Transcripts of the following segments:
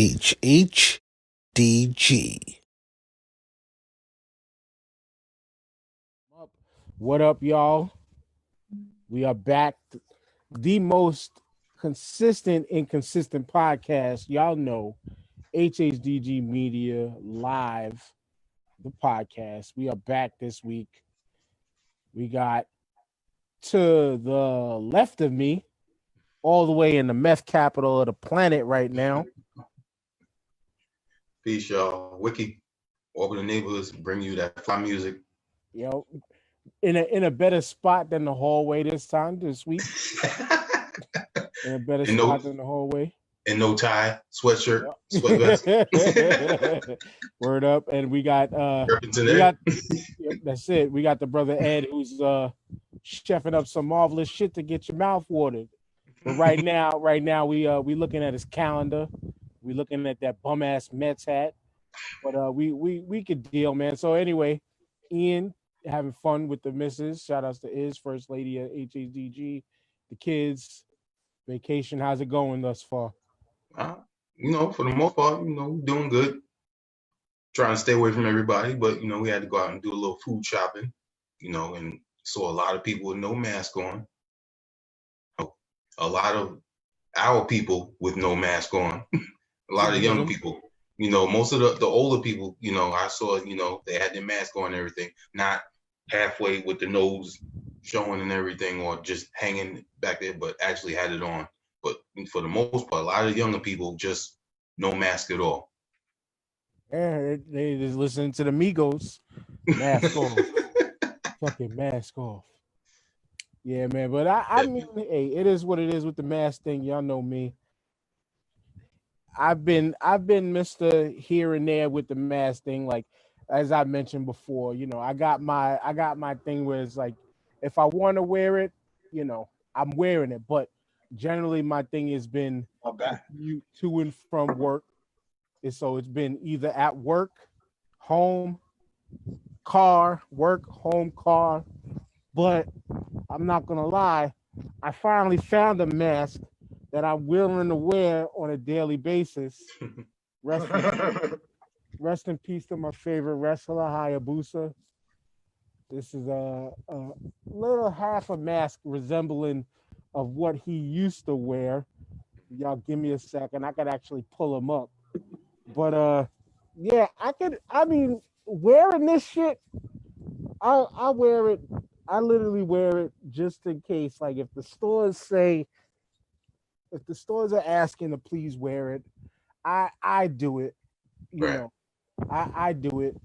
HHDG. What up, y'all? We are back. The most consistent and consistent podcast. Y'all know HHDG Media Live, the podcast. We are back this week. We got to the left of me, all the way in the meth capital of the planet right now. Peace, y'all. Wiki, over the neighborhoods, bring you that fly music. Yo, in a better spot than the hallway this week. In a better spot than the hallway. And no tie, sweatshirt, sweat vest. Word up. And we got that's it. We got the brother Ed who's chefing up some marvelous shit to get your mouth watered. But right now we looking at his calendar. We looking at that bum ass Mets hat. But we could deal, man. So anyway, Ian having fun with the missus. Shout outs to Iz, First Lady at HHDG, the kids, vacation. How's it going thus far? For the most part, doing good. Trying to stay away from everybody, but we had to go out and do a little food shopping, and saw a lot of people with no mask on. A lot of our people with no mask on. A lot of young people. Most of the older people, I saw, they had their mask on and everything, not halfway with the nose showing and everything, or just hanging back there, but actually had it on. But for the most part, a lot of younger people just no mask at all. Yeah, they just listen to the Migos. Mask off. Fucking mask off. Yeah, man. But I mean, hey, it is what it is with the mask thing. Y'all know me. I've been Mr. Here and there with the mask thing. Like as I mentioned before, I got my thing where it's like if I want to wear it, I'm wearing it. But generally my thing has been to and from work. So it's been either at work, home, car, work, home, car. But I'm not gonna lie, I finally found a mask that I'm willing to wear on a daily basis. Rest in peace to my favorite wrestler, Hayabusa. This is a little half a mask resembling of what he used to wear. Y'all give me a second. I could actually pull him up. But yeah, wearing this shit, I wear it. I literally wear it just in case. Like if the stores are asking to please wear it, I do it. I do it.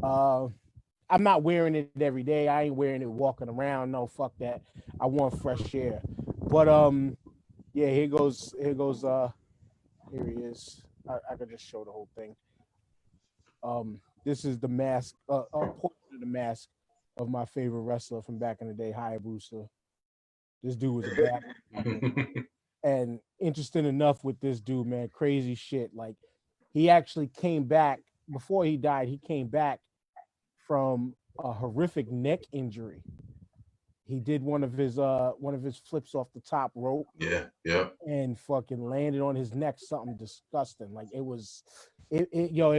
I'm not wearing it every day. I ain't wearing it walking around. No, fuck that. I want fresh air. But yeah, here goes. Here he is. I could just show the whole thing. This is the mask, a portion of the mask of my favorite wrestler from back in the day, Hayabusa. This dude was a bad and interesting enough with this dude, man, crazy shit. Like he actually came back before he died. He came back from a horrific neck injury. He did one of his flips off the top rope. Yeah. And fucking landed on his neck, something disgusting. Like it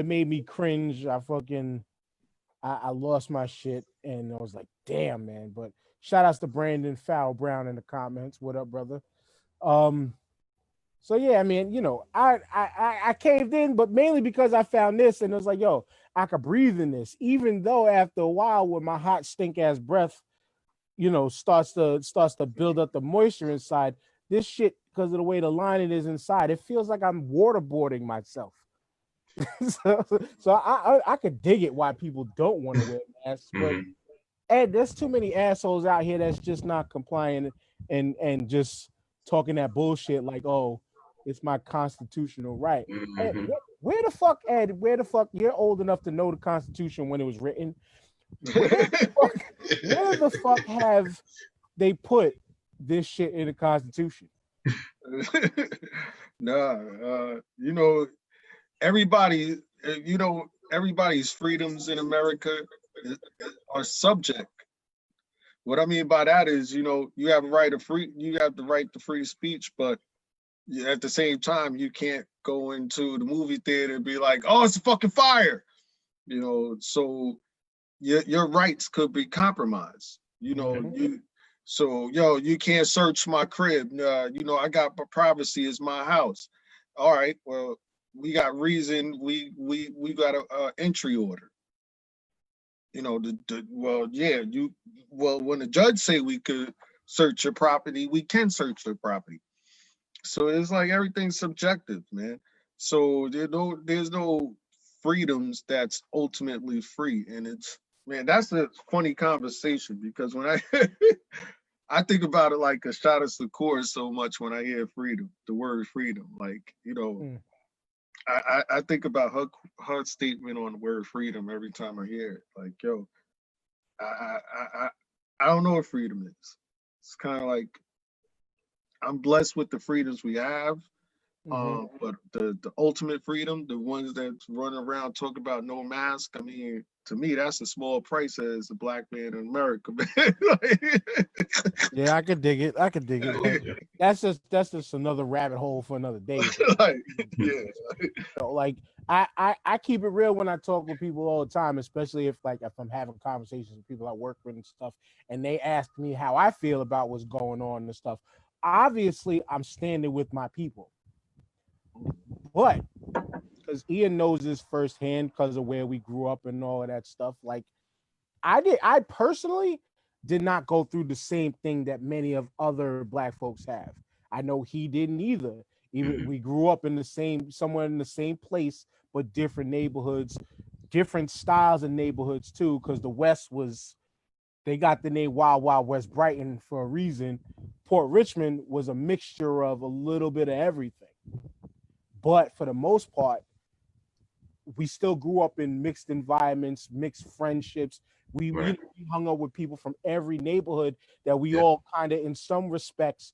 made me cringe. I lost my shit and I was like, damn, man. But shout outs to Brandon Foul Brown in the comments. What up, brother? So yeah, I mean, I caved in, but mainly because I found this and it was like, yo, I could breathe in this, even though after a while with my hot stink ass breath, starts to build up the moisture inside. This shit, because of the way the lining is inside, it feels like I'm waterboarding myself. so I could dig it why people don't want to wear masks, but Ed, there's too many assholes out here that's just not complying and just talking that bullshit like, oh, it's my constitutional right. Ed, where the fuck you're old enough to know the Constitution when it was written? Where the fuck have they put this shit in the Constitution? Everybody's freedoms in America are subject. What I mean by that is, you have the right to free speech, but at the same time, you can't go into the movie theater and be like, oh, it's a fucking fire. So your rights could be compromised. You can't search my crib. I got privacy, is my house. All right, well, we got reason. We got a entry order. When the judge say we could search your property, we can search your property. So it's like everything's subjective, man. So there's no freedoms that's ultimately free, and that's a funny conversation, because when I I think about it like a shot of Sakura so much when I hear freedom, the word freedom. Like, I think about her statement on the word freedom every time I hear it. Like, yo, I don't know what freedom is. It's kind of like, I'm blessed with the freedoms we have, but the ultimate freedom, the ones that run around talk about no mask, I mean, to me, that's a small price as a black man in America, man. Yeah, I could dig it. That's just another rabbit hole for another day. Like I keep it real when I talk with people all the time, especially if I'm having conversations with people I work with and stuff, and they ask me how I feel about what's going on and stuff. Obviously, I'm standing with my people, but because Ian knows this firsthand because of where we grew up and all of that stuff. Like I personally did not go through the same thing that many of other black folks have. I know he didn't either. Even we grew up in somewhere in the same place, but different neighborhoods, different styles of neighborhoods too, because the West they got the name Wild Wild West Brighton for a reason. Port Richmond was a mixture of a little bit of everything. But for the most part, we still grew up in mixed environments, mixed friendships. We hung out with people from every neighborhood that we all kind of, in some respects,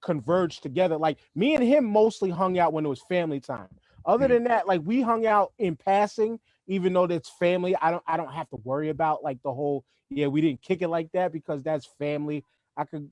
converged together. Like me and him mostly hung out when it was family time. Other than that, like we hung out in passing, even though that's family. I don't have to worry about like the whole, we didn't kick it like that because that's family.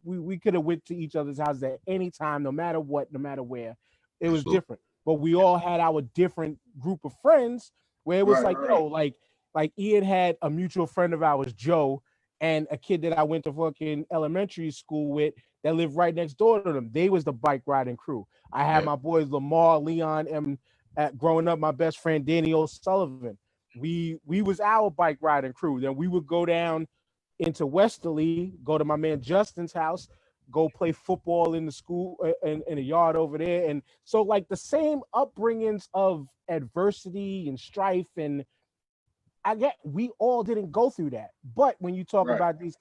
We could have went to each other's houses at any time, no matter what, no matter where. It was different. But we all had our different group of friends where it was like Ian had a mutual friend of ours, Joe, and a kid that I went to fucking elementary school with that lived right next door to them. They was the bike riding crew. I had my boys Lamar, Leon, and growing up, my best friend Danny O'Sullivan. We was our bike riding crew. Then we would go down into Westerly, go to my man Justin's house, go play football in the school in the yard over there. And so like the same upbringings of adversity and strife, and we all didn't go through that. But when you talk about these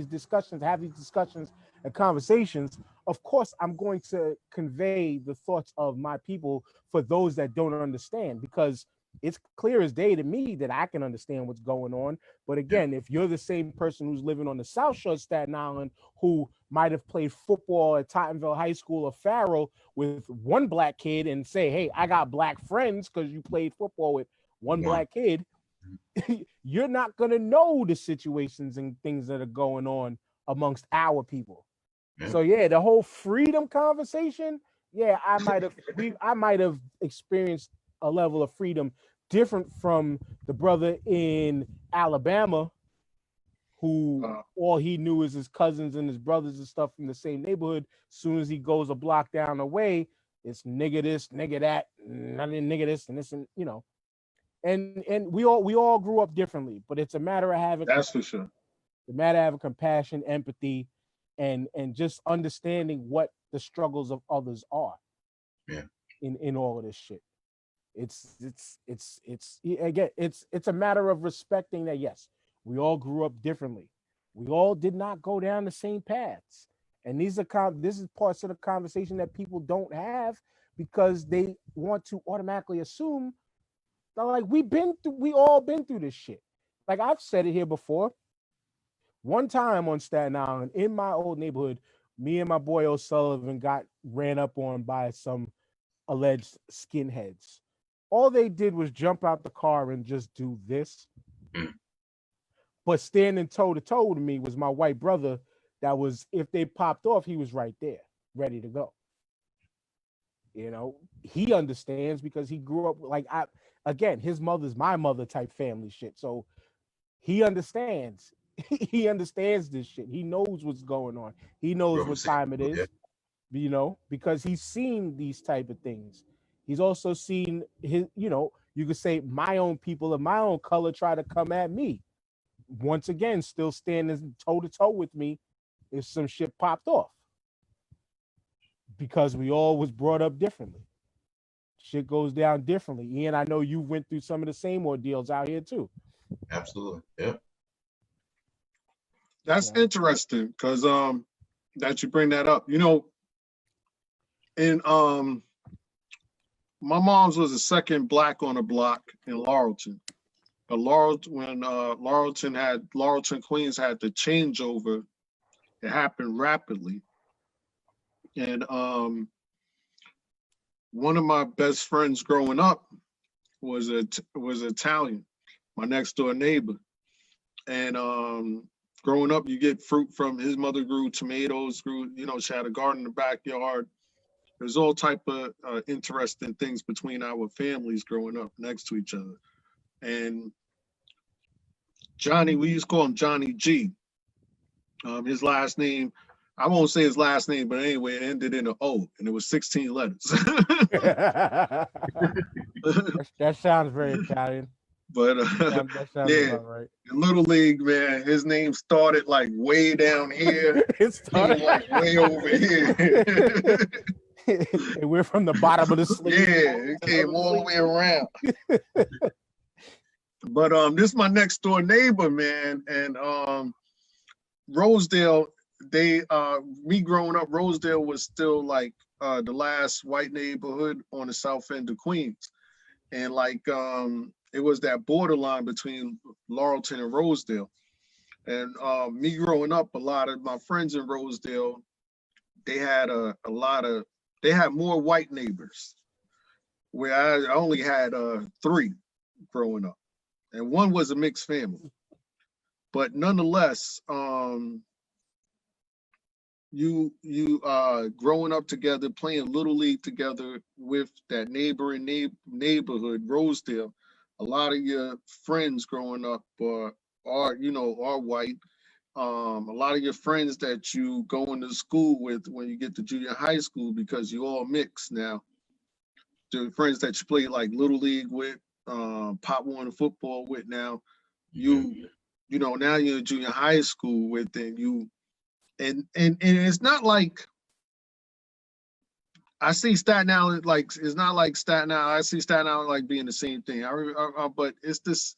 discussions, have these discussions and conversations, of course I'm going to convey the thoughts of my people for those that don't understand, because it's clear as day to me that I can understand what's going on. But again, if you're the same person who's living on the South Shore of Staten Island, who might have played football at Tottenville High School or Farrell with one black kid and say, hey, I got black friends because you played football with one black kid, you're not going to know the situations and things that are going on amongst our people. So the whole freedom conversation, I might have experienced a level of freedom different from the brother in Alabama who all he knew is his cousins and his brothers and stuff from the same neighborhood. As soon as he goes a block down the way, it's nigga this, nigga that, nigga this, and this, and and we all grew up differently, but it's a matter of having compassion, empathy, and just understanding what the struggles of others are in all of this shit. It's a matter of respecting that, yes, we all grew up differently. We all did not go down the same paths. And this is parts of the conversation that people don't have because they want to automatically assume that, like, we all been through this shit. Like I've said it here before. One time on Staten Island in my old neighborhood, me and my boy O'Sullivan got ran up on by some alleged skinheads. All they did was jump out the car and just do this. But standing toe to toe with me was my white brother. That was, if they popped off, he was right there, ready to go. You know, he understands because he grew up like again, his mother's my mother type family shit. So he understands. He understands this shit. He knows what's going on. He knows From the what same time it yeah. is, you know, because he's seen these type of things. He's also seen his, you know, you could say my own people of my own color try to come at me. Once again, still standing toe to toe with me if some shit popped off. Because we all was brought up differently. Shit goes down differently. Ian, I know you went through some of the same ordeals out here too. Absolutely. Yeah. That's interesting because that you bring that up. You know, in my mom's was the second black on the block in Laurelton. But when Laurelton Queens had the changeover, it happened rapidly. And one of my best friends growing up was Italian, my next door neighbor. And growing up, you get fruit from his mother grew tomatoes, you know, she had a garden in the backyard. There's all type of interesting things between our families growing up next to each other. And Johnny, we used to call him Johnny G. His last name, I won't say his last name, but anyway, it ended in an O, and it was 16 letters. That sounds very Italian. But that sounds yeah, about right. in Little League, man, his name started like way down here. It started like way over here. And we're from the bottom of the sleeve. Yeah, it came all the way around. But this is my next door neighbor, man, and Rosedale, me growing up, Rosedale was still like the last white neighborhood on the south end of Queens. And like it was that borderline between Laurelton and Rosedale. And me growing up, a lot of my friends in Rosedale, they had they had more white neighbors, where I only had 3 growing up. And one was a mixed family. But nonetheless, you growing up together, playing Little League together with that neighboring neighborhood, Rosedale, a lot of your friends growing up are white. A lot of your friends that you go into school with when you get to junior high school, because you all mix now. The friends that you play like Little League with, Pop Warner football with now, you know, now you're in junior high school with, and it's not like I see Staten Island, like it's not like Staten Island. I see Staten Island like being the same thing. But it's this,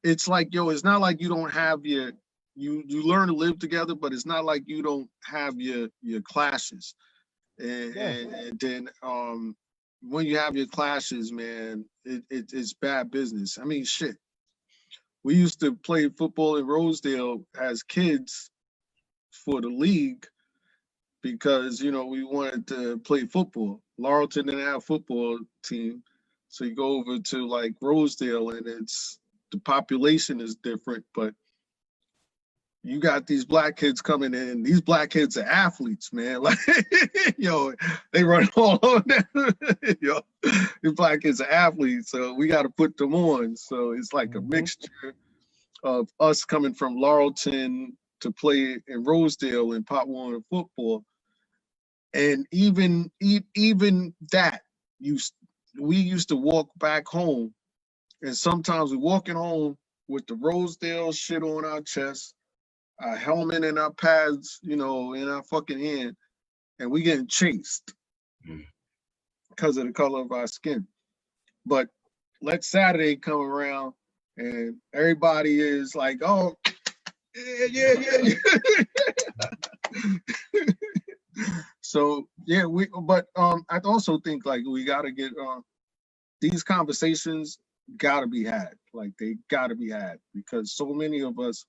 it's like, yo, it's not like you don't have you learn to live together, but it's not like you don't have your clashes. And then when you have your clashes, man, it's bad business. I mean, shit. We used to play football in Rosedale as kids for the league because, you know, we wanted to play football. Laurelton didn't have a football team. So you go over to like Rosedale and the population is different, but you got these black kids coming in. These black kids are athletes, man. Like, yo, they run all over there. Yo, these black kids are athletes, so we got to put them on. So it's like a mixture of us coming from Laurelton to play in Rosedale and Pop Warner football, and even that, we used to walk back home, and sometimes we're walking home with the Rosedale shit on our chest, our helmet and our pads, you know, in our fucking hand, and we getting chased because of the color of our skin. But let Saturday come around and everybody is like, oh, yeah. So yeah, but I also think like we gotta get these conversations gotta be had. Like they gotta be had, because so many of us,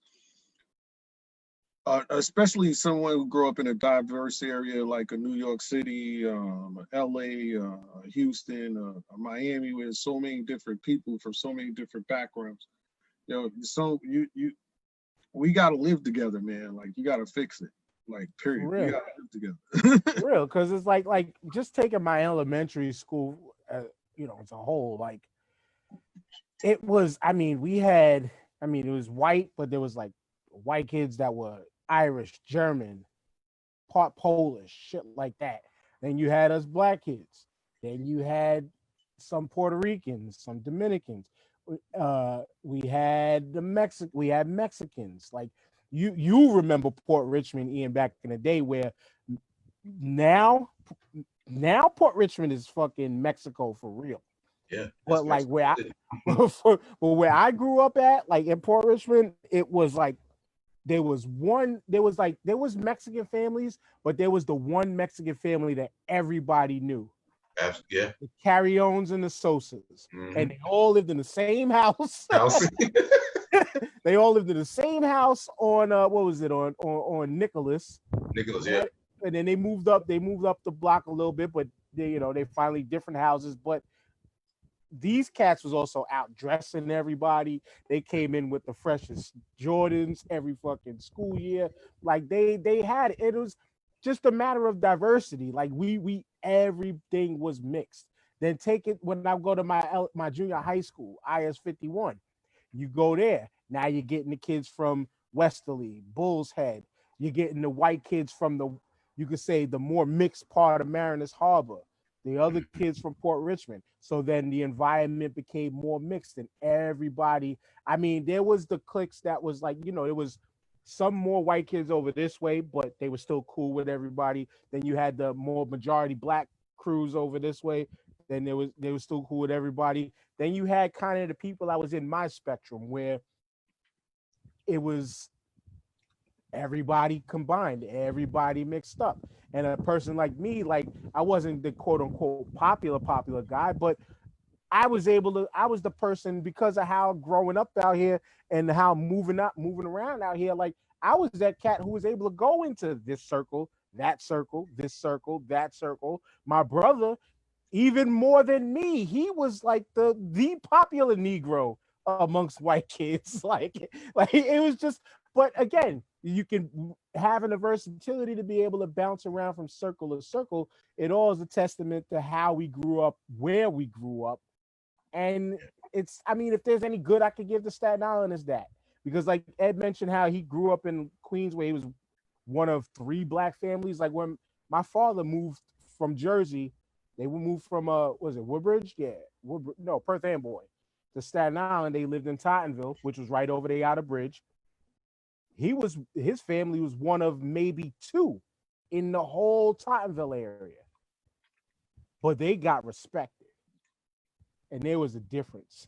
especially someone who grew up in a diverse area like a New York City, LA, Houston, Miami, with so many different people from so many different backgrounds. You know, so we gotta live together, man. Like you gotta fix it. Like, period. For We real. gotta live together. For real, because it's like just taking my elementary school, as a whole, like it was. I mean, we had. I mean, it was white, but there was like white kids that were Irish, German, part Polish, shit like that. Then you had us black kids. Then you had some Puerto Ricans, some Dominicans. We had we had Mexicans. Like you remember Port Richmond, Ian, back in the day, where now Port Richmond is fucking Mexico for real. Yeah. But like where I grew up at, like in Port Richmond, it was like there was Mexican families, but there was the one Mexican family that everybody knew. Yeah. The Carry-Ons and the Sosas. Mm-hmm. And they all lived in the same house. They all lived in the same house on on Nicholas. Nicholas, yeah. And then they moved up the block a little bit, but they finally different houses. But these cats was also out dressing everybody. They came in with the freshest Jordans every fucking school year. Like they had it was just a matter of diversity. Like we everything was mixed. Then take it when I go to my junior high school, IS 51. You go there. Now you're getting the kids from Westerly, Bull's Head. You're getting the white kids from you could say the more mixed part of Mariners Harbor. The other kids from Port Richmond. So then the environment became more mixed and everybody. I mean, there was the cliques that was like, there was some more white kids over this way, but they were still cool with everybody. Then you had the more majority black crews over this way. Then they were still cool with everybody. Then you had kind of the people that was in my spectrum where it was everybody combined, everybody mixed up. And a person like me, like I wasn't the quote unquote popular guy, but I was the person because of how growing up out here and how moving around out here. Like I was that cat who was able to go into this circle, that circle, this circle, that circle. My brother, even more than me, he was like the popular Negro amongst white kids. like it was just, but again, you can having the versatility to be able to bounce around from circle to circle. It all is a testament to how we grew up, where we grew up. And if there's any good I could give to Staten Island is that. Because like Ed mentioned how he grew up in Queens where he was one of 3 black families. Like when my father moved from Jersey, they would move from was it Woodbridge? Yeah, Perth Amboy to Staten Island. They lived in Tottenville, which was right over the outer bridge. His family was one of maybe 2 in the whole Tottenville area. But they got respected. And there was a difference.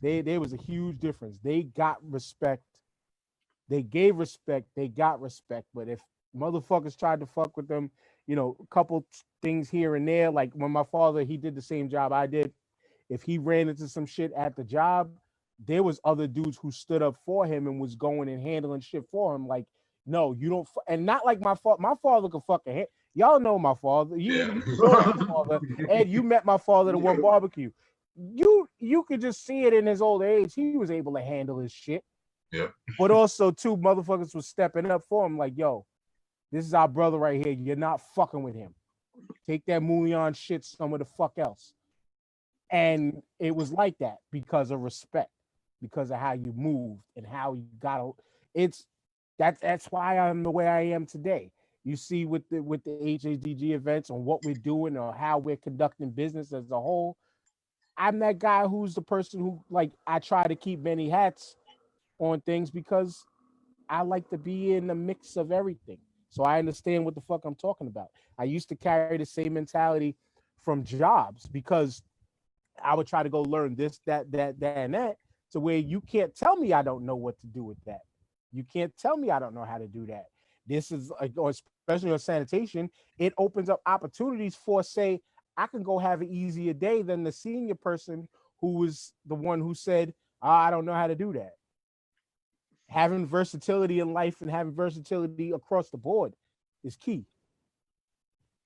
There was a huge difference. They got respect. They gave respect. They got respect. But if motherfuckers tried to fuck with them, a couple things here and there, like when my father, he did the same job I did. If he ran into some shit at the job, there was other dudes who stood up for him and was going and handling shit for him. Like, no, you don't. And not like my father. My father could fucking y'all know my father. You know my father. Ed, you met my father at one barbecue. You could just see it in his old age. He was able to handle his shit. Yeah. But also, too, motherfuckers was stepping up for him. Like, yo, this is our brother right here. You're not fucking with him. Take that Moulion shit somewhere the fuck else. And it was like that because of respect, because of how you moved and how you got. That's why I'm the way I am today. You see with the HHDG events and what we're doing or how we're conducting business as a whole. I'm that guy who's the person who, like, I try to keep many hats on things because I like to be in the mix of everything. So I understand what the fuck I'm talking about. I used to carry the same mentality from jobs because I would try to go learn this, that, and that, to where you can't tell me I don't know what to do with that. You can't tell me I don't know how to do that. This is like, or especially on sanitation, it opens up opportunities for, say, I can go have an easier day than the senior person who was the one who said, I don't know how to do that. Having versatility in life and having versatility across the board is key.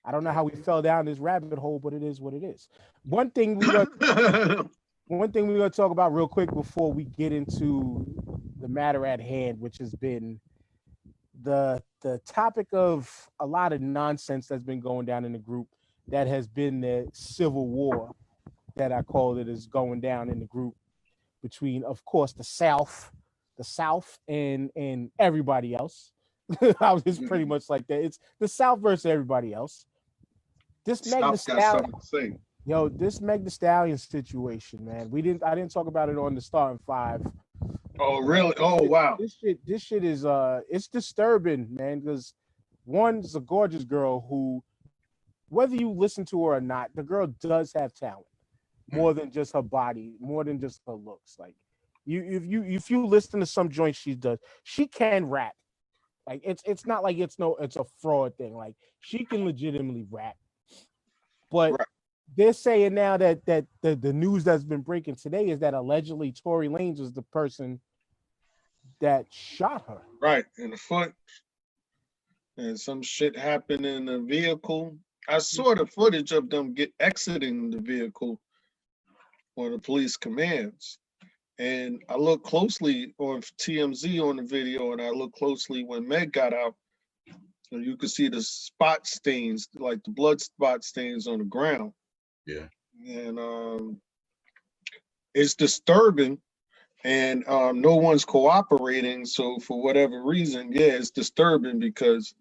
I don't know how we fell down this rabbit hole, but it is what it is. One thing we're gonna talk about real quick before we get into the matter at hand, which has been the the topic of a lot of nonsense that's been going down in the group, that has been the civil war that I called it, is going down in the group between, of course, the South and everybody else. I was just pretty much like that. It's the South versus everybody else. This Meg Thee South got Stallion, something to say. yo, this Meg Thee Stallion situation, man. I didn't talk about it on the starting five. Oh, really? Oh, wow. This shit is it's disturbing, man, because one is a gorgeous girl who, whether you listen to her or not, the girl does have talent. More than just her body, more than just her looks. Like if you listen to some joints she does, she can rap. Like it's not like it's a fraud thing. Like she can legitimately rap. But Right. they're saying now that the news that's been breaking today is that allegedly Tory Lanez was the person that shot her. Right, in the foot. And some shit happened in the vehicle. I saw the footage of them exiting the vehicle on the police commands. And I looked closely on TMZ on the video, and I looked closely when Meg got out. And you could see the spot stains, like the blood spot stains on the ground. Yeah. And it's disturbing, and no one's cooperating. So for whatever reason, yeah, it's disturbing, because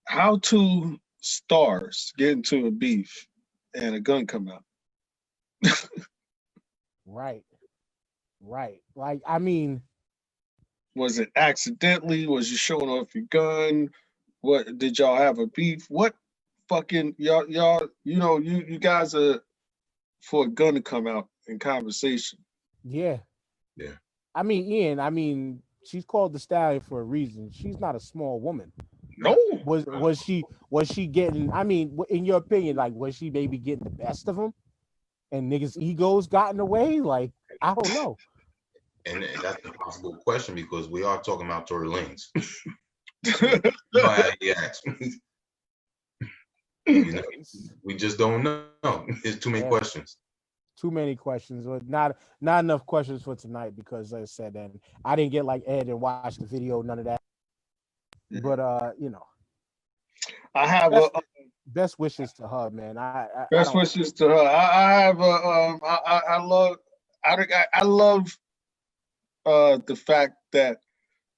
how two stars get into a beef and a gun come out? Right. Like, I mean, Was it accidentally? Was you showing off your gun? What did y'all have a beef? What fucking y'all you guys are for a gun to come out in conversation. yeah. Yeah. I mean, Ian, she's called the Stallion for a reason. She's not a small woman. No. Was she getting, I mean, in your opinion, like, was she maybe getting the best of him and niggas' egos got in the way? Like, I don't know. And that's a possible question, because we are talking about Tory Lanez. You know how he acts. You know, we just don't know. There's too many questions. Too many questions, but not enough questions for tonight, because, like I said, and I didn't get like Ed and watch the video, none of that. But you know, I have best wishes to her, man. best wishes to her. I have I love the fact that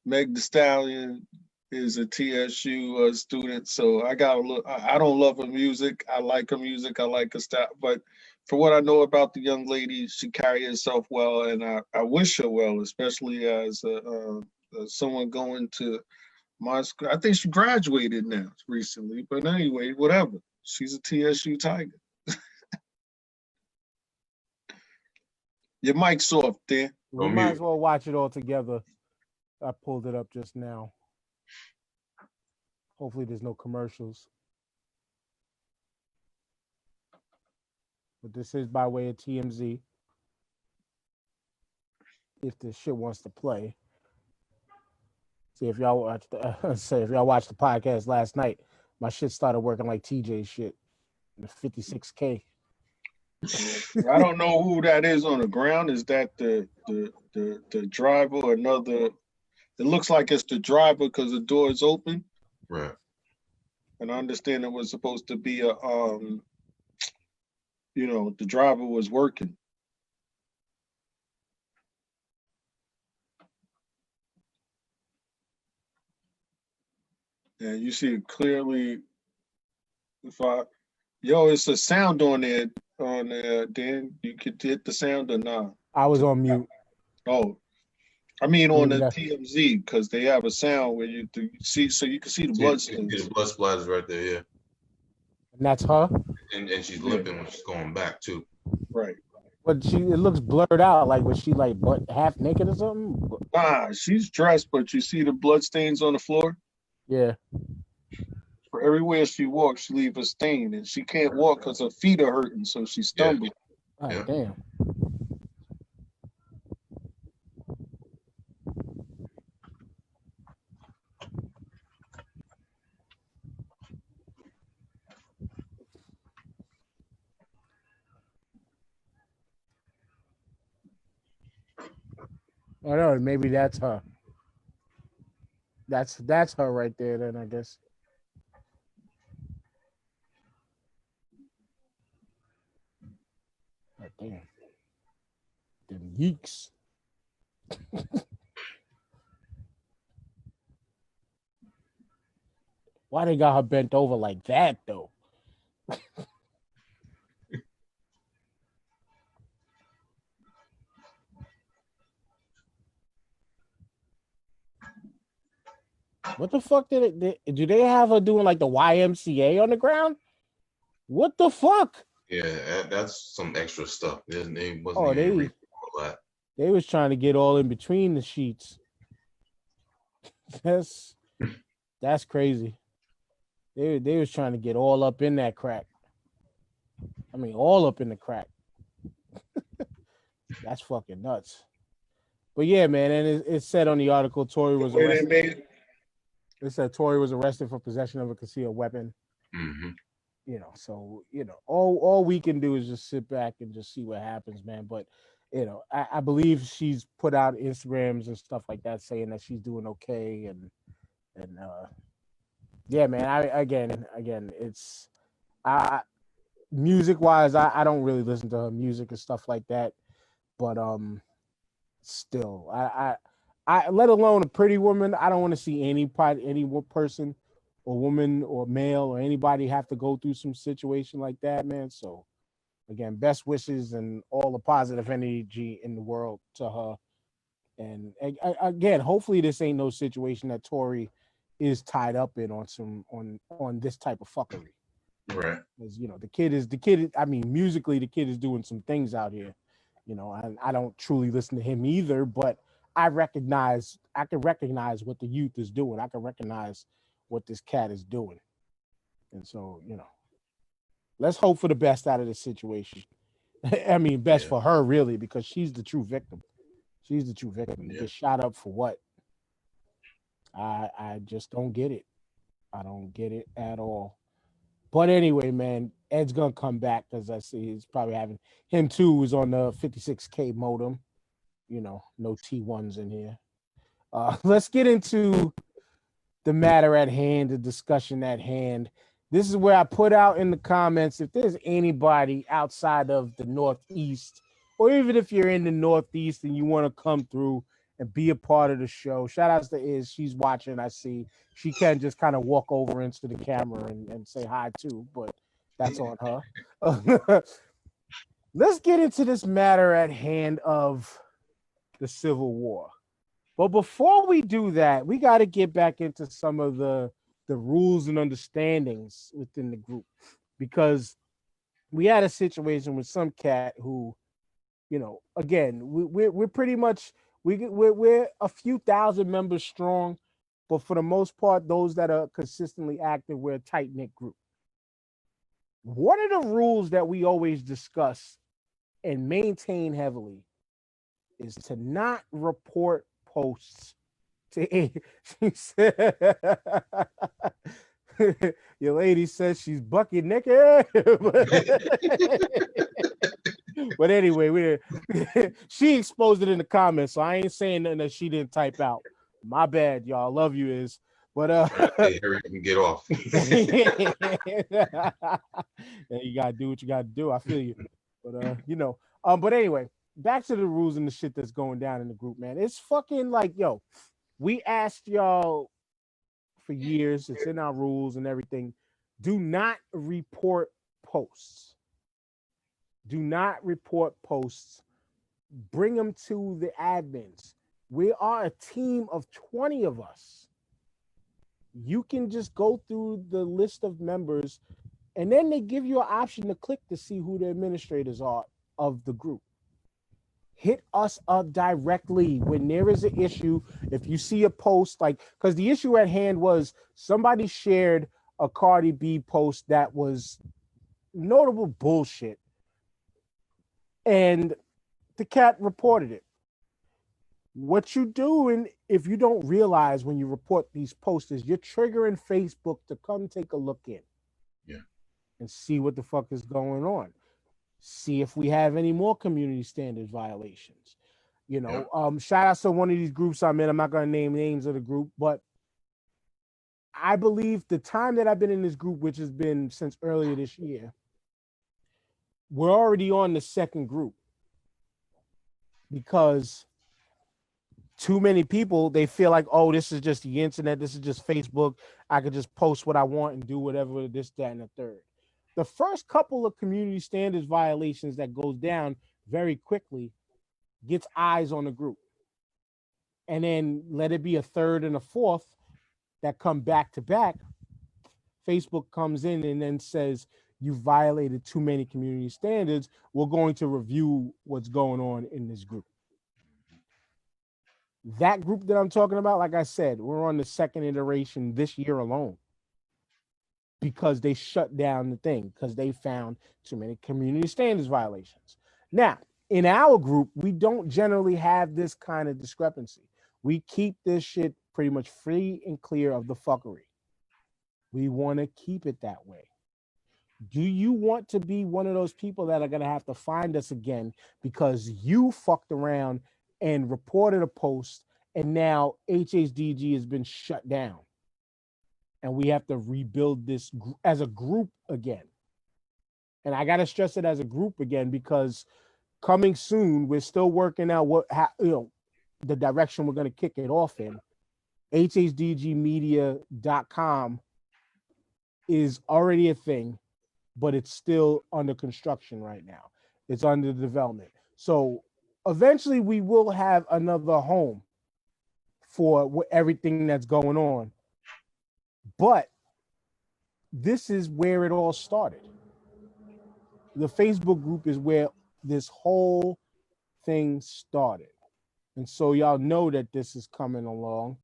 Meg Thee Stallion is a TSU student. So I don't love her music. I like her music. I like her style. But for what I know about the young lady, she carries herself well, and I wish her well, especially as someone going to my school. I think she graduated now recently. But anyway, whatever. She's a TSU Tiger. Your mic's off there. We might as well watch it all together. I pulled it up just now. Hopefully there's no commercials. But this is by way of TMZ. If this shit wants to play. See, if y'all watched the podcast last night, my shit started working like TJ shit. 56K. I don't know who that is on the ground. Is that the driver or another? It looks like it's the driver because the door is open. Right. And I understand it was supposed to be a the driver was working. And you see it clearly. It's a sound on there, Dan. You could hit the sound or not? I was on mute. Oh, I mean on the TMZ, because they have a sound where you see, so you can see the blood stains. The blood splatters right there, yeah. And that's her? And she's limping when she's going back too. Right. But it looks blurred out. Like, was she like half naked or something? Nah, she's dressed, but you see the blood stains on the floor? Yeah. For everywhere she walks, she leaves a stain, and she can't walk because her feet are hurting, so she stumbles. Yeah. Oh, damn. I don't know, maybe that's her. That's her right there. Then I guess. Oh, damn. Them yeeks. Why they got her bent over like that though? What the fuck do they have her doing like the YMCA on the ground? What the fuck? Yeah, that's some extra stuff. They wasn't Oh, even reading all that. they was trying to get all in between the sheets. That's crazy. They was trying to get all up in that crack. I mean, all up in the crack. That's fucking nuts. But yeah, man, and it said on the article Tory was arrested. It said Tory was arrested for possession of a concealed weapon. Mm-hmm. You know, so all we can do is just sit back and just see what happens, man. But I believe she's put out Instagrams and stuff like that saying that she's doing okay, and yeah, man. Again, it's music wise, I don't really listen to her music and stuff like that, but still, I let alone a pretty woman, I don't want to see any person or woman or male or anybody have to go through some situation like that, man. So again, best wishes and all the positive energy in the world to her. And again, hopefully this ain't no situation that Tory is tied up in on this type of fuckery. Right. Because the kid. I mean, musically, the kid is doing some things out here. I don't truly listen to him either, but I can recognize what the youth is doing. I can recognize what this cat is doing. And so, let's hope for the best out of this situation. I mean, best for her, really, because she's the true victim. She's the true victim. Yeah. Get shot up for what? I just don't get it. I don't get it at all. But anyway, man, Ed's gonna come back because I see he's probably having him too is on the 56K modem. No T1s in here. Let's get into the matter at hand, the discussion at hand. This is where I put out in the comments if there's anybody outside of the Northeast, or even if you're in the Northeast and you want to come through and be a part of the show. Shout outs to Iz. She's watching. I see. She can just kind of walk over into the camera and say hi too, but that's on her. Let's get into this matter at hand of the Civil War. But before we do that, we got to get back into some of the rules and understandings within the group, because we had a situation with some cat who, again, we're pretty much we're a few thousand members strong, but for the most part, those that are consistently active, we're a tight-knit group. One of the rules that we always discuss and maintain heavily is to not report posts to your lady says she's bucket naked. But anyway, she exposed it in the comments, so I ain't saying nothing that she didn't type out. My bad, y'all. Love you, Is. But hey, hurry up and get off. Yeah, you gotta do what you gotta do. I feel you. But but anyway, back to the rules and the shit that's going down in the group, man. It's fucking like, yo, we asked y'all for years. It's in our rules and everything. Do not report posts. Do not report posts. Bring them to the admins. We are a team of 20 of us. You can just go through the list of members, and then they give you an option to click to see who the administrators are of the group. Hit us up directly when there is an issue. If you see a post, because the issue at hand was somebody shared a Cardi B post that was notable bullshit, and the cat reported it. What you do, and if you don't realize when you report these posts, is you're triggering Facebook to come take a look in. Yeah. And see what the fuck is going on. See if we have any more community standards violations. Shout out to one of these groups I'm in. I'm not going to name names of the group, but I believe the time that I've been in this group, which has been since earlier this year, we're already on the second group because too many people, they feel like, oh, this is just the internet. This is just Facebook. I could just post what I want and do whatever, this, that, and the third. The first couple of community standards violations that goes down very quickly gets eyes on the group. And then let it be a third and a fourth that come back to back. Facebook comes in and then says, you violated too many community standards. We're going to review what's going on in this group. That group that I'm talking about, like I said, we're on the second iteration this year alone because they shut down the thing because they found too many community standards violations. Now, in our group, we don't generally have this kind of discrepancy. We keep this shit pretty much free and clear of the fuckery. We want to keep it that way. Do you want to be one of those people that are going to have to find us again because you fucked around and reported a post and now HHDG has been shut down and we have to rebuild this as a group again? And I got to stress it as a group again because coming soon, we're still working out the direction we're going to kick it off in. HHDGmedia.com is already a thing, but it's still under construction right now. It's under development. So eventually we will have another home for everything that's going on. But this is where it all started. The Facebook group is where this whole thing started. And so y'all know that this is coming along.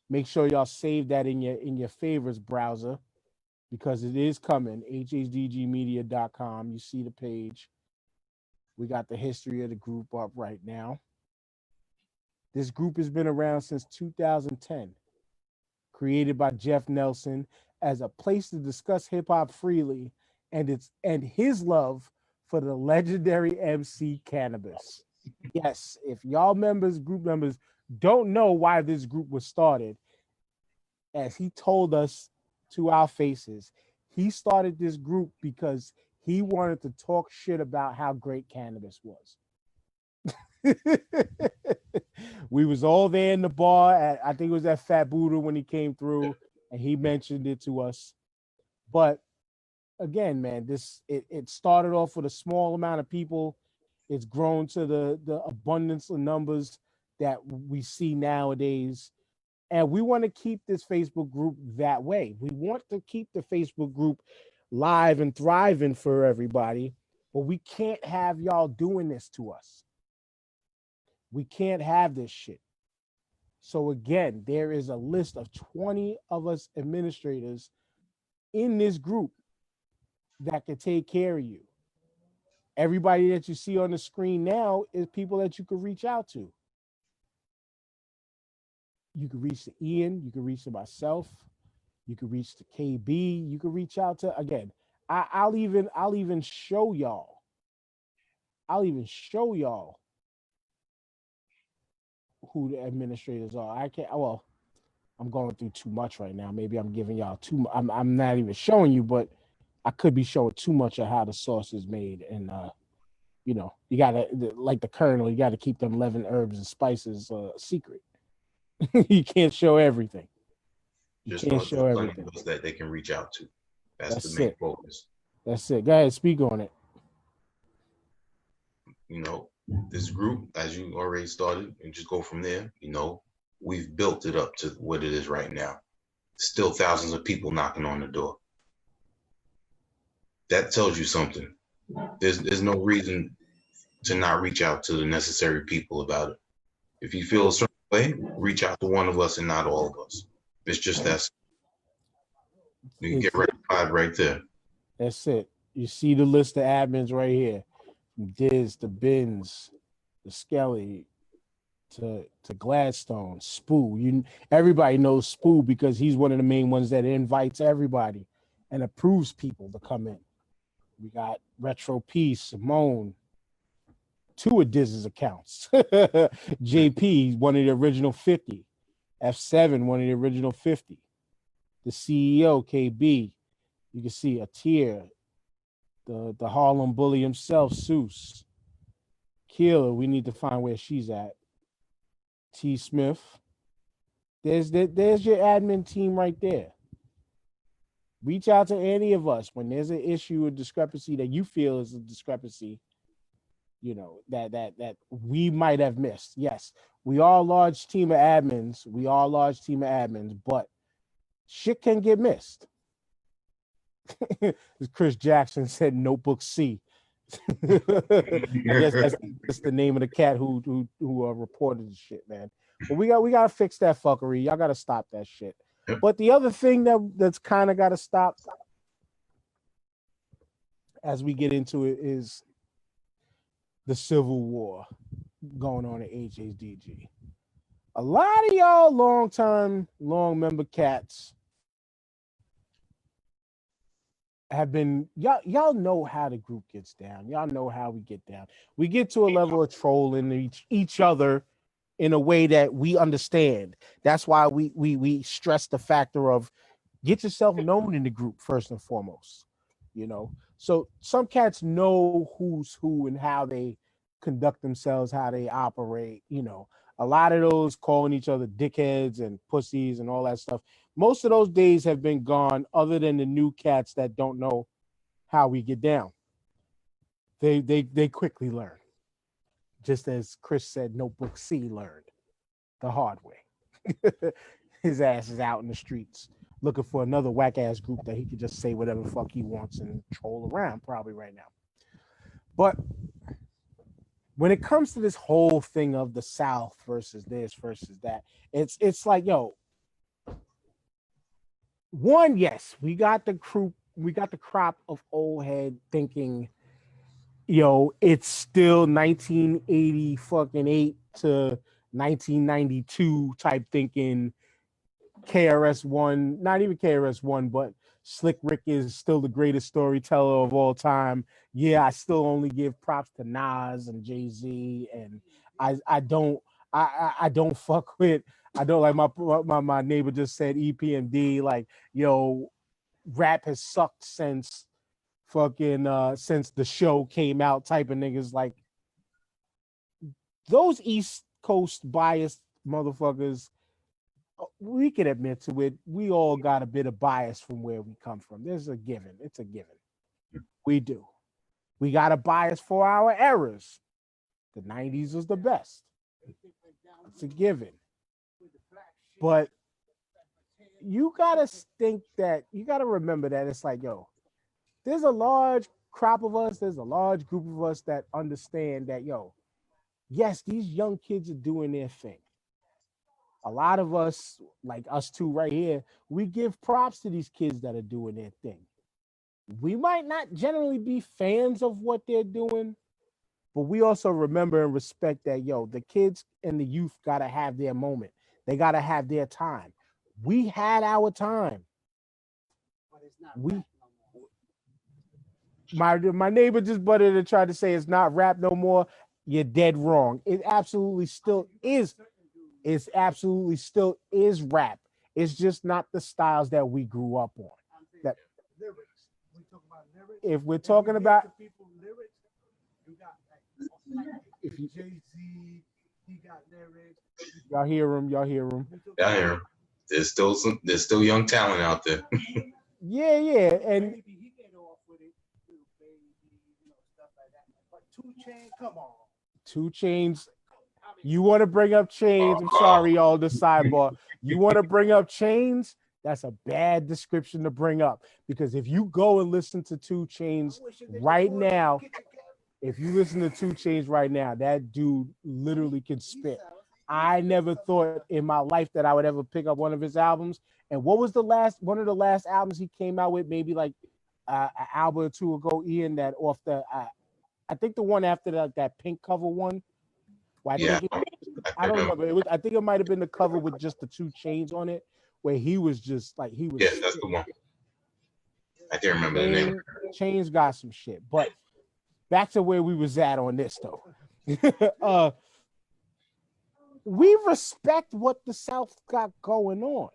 Make sure y'all save that in your favorites browser because it is coming. HHDGmedia.com. You see the page. We got the history of the group up right now. This group has been around since 2010, created by Jeff Nelson as a place to discuss hip hop freely and his love for the legendary MC Cannabis. Yes, if y'all group members, don't know why this group was started, as he told us to our faces, he started this group because he wanted to talk shit about how great cannabis was. We was all there in the bar I think it was at Fat Buddha when he came through and he mentioned it to us. But again, man, it started off with a small amount of people. It's grown to the abundance of numbers that we see nowadays. And we want to keep this Facebook group that way. We want to keep the Facebook group live and thriving for everybody, but we can't have y'all doing this to us. We can't have this shit. So again, there is a list of 20 of us administrators in this group that can take care of you. Everybody that you see on the screen now is people that you could reach out to. You could reach to Ian, you could reach to myself, you could reach to KB, you could reach out to, again, I'll even show y'all. Who the administrators are. I'm going through too much right now. Maybe I'm giving y'all I'm not even showing you, but I could be showing too much of how the sauce is made. And you gotta, like the Colonel, you gotta keep them 11 herbs and spices secret. You can't show everything. Just can't show everything that they can reach out to. That's the main focus. That's it. Go ahead, speak on it. This group, as you already started, and just go from there. We've built it up to what it is right now. Still thousands of people knocking on the door. That tells you something. There's no reason to not reach out to the necessary people about it. If you feel a certain way, reach out to one of us and not all of us. It's just that. You can get rectified right there. That's it. You see the list of admins right here. From Diz to Benz, to Skelly, to Gladstone, Spoo. Everybody knows Spoo because he's one of the main ones that invites everybody and approves people to come in. We got Retro P, Simone, 2 of Diz's accounts. JP, one of the original 50. F7, one of the original 50. The CEO, KB. You can see Atir, the Harlem bully himself, Seuss. Keeler, we need to find where she's at. T. Smith. There's your admin team right there. Reach out to any of us when there's an issue or discrepancy that you feel is a discrepancy, you know, that we might have missed. Yes, we are a large team of admins. But shit can get missed. Chris Jackson said Notebook C. I guess that's the name of the cat who reported the shit, man. But we gotta fix that fuckery. Y'all gotta stop that shit. But the other thing that's kind of gotta stop as we get into it is the civil war going on at HHDG. A lot of y'all long member cats have been, y'all know how the group gets down. Y'all know how we get down. We get to a level of trolling each other in a way that we understand. That's why we stress the factor of get yourself known in the group first and foremost, you know. So some cats know who's who and how they conduct themselves, how they operate, you know. A lot of those calling each other dickheads and pussies and all that stuff. Most of those days have been gone, other than the new cats that don't know how we get down. They quickly learn. Just as Chris said, Notebook C learned the hard way. His ass is out in the streets looking for another whack ass group that he could just say whatever the fuck he wants and troll around probably right now. But when it comes to this whole thing of the South versus this versus that, it's like, yo, one, yes, we got the crop of old head thinking, yo, it's still 1980 fucking 8 to 1992 type thinking. KRS-One, not even KRS-One, but Slick Rick is still the greatest storyteller of all time. Yeah, I still only give props to Nas and Jay-Z, and I don't fuck with, I don't, like my neighbor just said EPMD, like, yo, rap has sucked since fucking since the show came out type of niggas. Like, those East Coast biased motherfuckers, we can admit to it. We all got a bit of bias from where we come from. There's a given. It's a given. We do. We got a bias for our eras. The 90s was the best. It's a given. But you gotta think that, you gotta remember that it's like, yo, there's a large crop of us, there's a large group of us that understand that, yo, yes, these young kids are doing their thing. A lot of us, like us two right here, we give props to these kids that are doing their thing. We might not generally be fans of what they're doing, but we also remember and respect that, yo, the kids and the youth got to have their moment. They got to have their time. We had our time. My neighbor just butted and tried to say it's not rap no more. You're dead wrong. It absolutely still is. It absolutely still is rap. It's just not the styles that we grew up on. That if we're talking about, if you Jay-Z, he got lyrics. Y'all hear him. I hear him. There's still young talent out there. Yeah, and 2 Chainz, come on. 2 Chainz. You want to bring up Chainz? I'm sorry, y'all. The sidebar. You want to bring up Chainz? That's a bad description to bring up, because if you go and listen to 2 Chainz right now, that dude literally can spit. I never thought in my life that I would ever pick up one of his albums. And what was one of the last albums he came out with? Maybe like an album or two ago, Ian. That off the, I think the one after that pink cover one. Well, I don't remember. I think it might have been the cover with just the 2 Chainz on it, where he was just like, he was. Yeah, that's the one. I can't remember the name. Chainz got some shit, but back to where we was at on this though. we respect what the South got going on.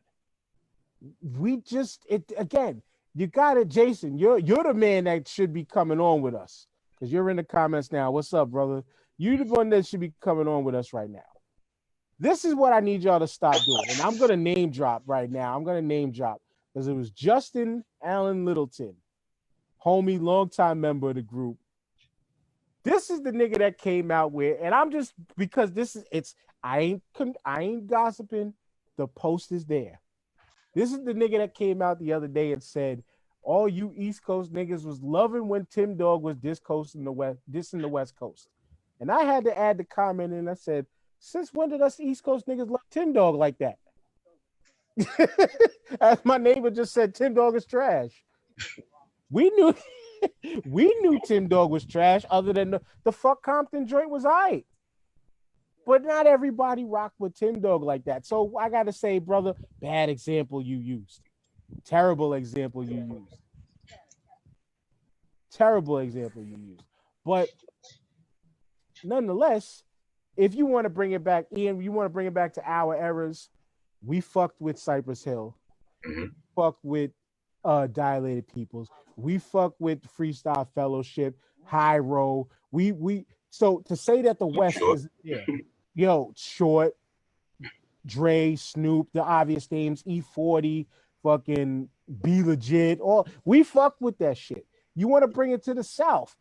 We just again, you got it, Jason. You're the man that should be coming on with us because you're in the comments now. What's up, brother? You're the one that should be coming on with us right now. This is what I need y'all to stop doing, and I'm gonna name drop right now. I'm gonna name drop because it was Justin Allen Littleton, homie, longtime member of the group. This is the nigga that came out with, and I'm just because this is it's. I ain't gossiping. The post is there. This is the nigga that came out the other day and said, all you East Coast niggas was loving when Tim Dog was dissing the West Coast. And I had to add the comment in. I said, since when did us East Coast niggas love Tim Dog like that? As my neighbor just said, Tim Dog is trash. We knew Tim Dog was trash, other than the fuck Compton joint was aight. But not everybody rocked with Tim Dog like that. So I got to say, brother, bad example you used. Terrible example you used. Terrible example you used. But nonetheless, if you want to bring it back, Ian, you want to bring it back to our eras, we fucked with Cypress Hill. Fucked with Dilated Peoples. We fucked with Freestyle Fellowship, High Row. So to say that the West is Short, Dre, Snoop, the obvious names, E40, fucking Be Legit, we fuck with that shit. You want to bring it to the South.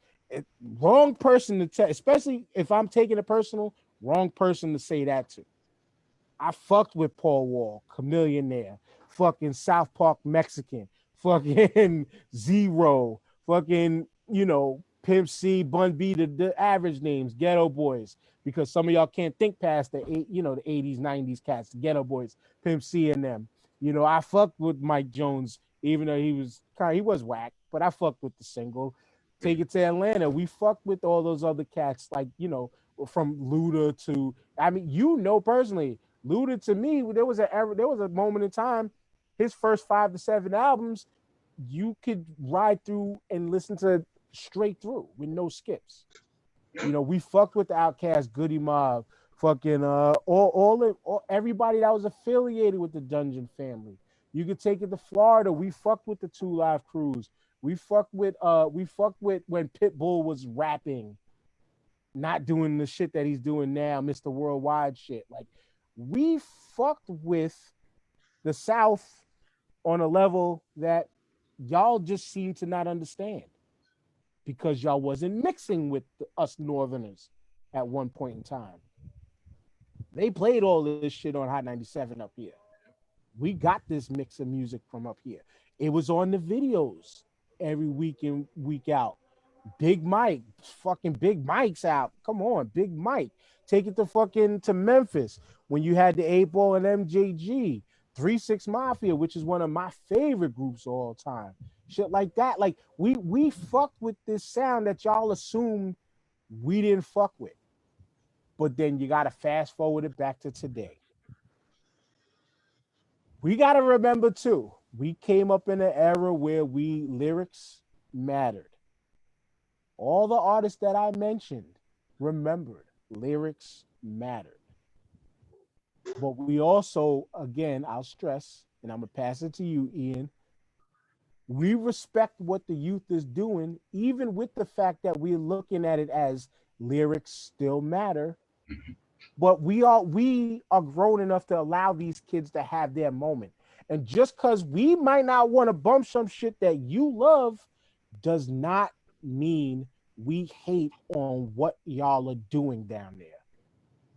Wrong person to tell, especially if I'm taking it personal, wrong person to say that to. I fucked with Paul Wall, Chameleonaire, fucking South Park Mexican, fucking Zero, fucking, Pimp C, Bun B, the average names, Ghetto Boys, because some of y'all can't think past the 80s, 90s cats, the Ghetto Boys, Pimp C and them. I fucked with Mike Jones, even though he was whack, but I fucked with the single. Take It to Atlanta. We fucked with all those other cats, like, from Luda to, personally, Luda to me, there was a moment in time, his first 5 to 7 albums, you could ride through and listen to straight through with no skips. We fucked with the Outkast, Goody Mob, fucking everybody that was affiliated with the Dungeon family. You could take it to Florida. We fucked with the 2 Live Crews. We fucked with when Pitbull was rapping, not doing the shit that he's doing now, Mr. Worldwide shit. Like, we fucked with the South on a level that y'all just seem to not understand, because y'all wasn't mixing with us Northerners at one point in time. They played all this shit on Hot 97 up here. We got this mix of music from up here. It was on the videos every week in, week out. Big Mike, fucking Big Mike's out. Come on, Big Mike. Take it to Memphis when you had the 8-Ball and MJG. 3-6 Mafia, which is one of my favorite groups of all time. Shit like that. Like, we fucked with this sound that y'all assume we didn't fuck with. But then you got to fast forward it back to today. We got to remember, too, we came up in an era where lyrics mattered. All the artists that I mentioned remembered lyrics mattered. But we also, again, I'll stress, and I'm going to pass it to you, Ian, we respect what the youth is doing, even with the fact that we're looking at it as lyrics still matter. But we are grown enough to allow these kids to have their moment. And just because we might not want to bump some shit that you love does not mean we hate on what y'all are doing down there.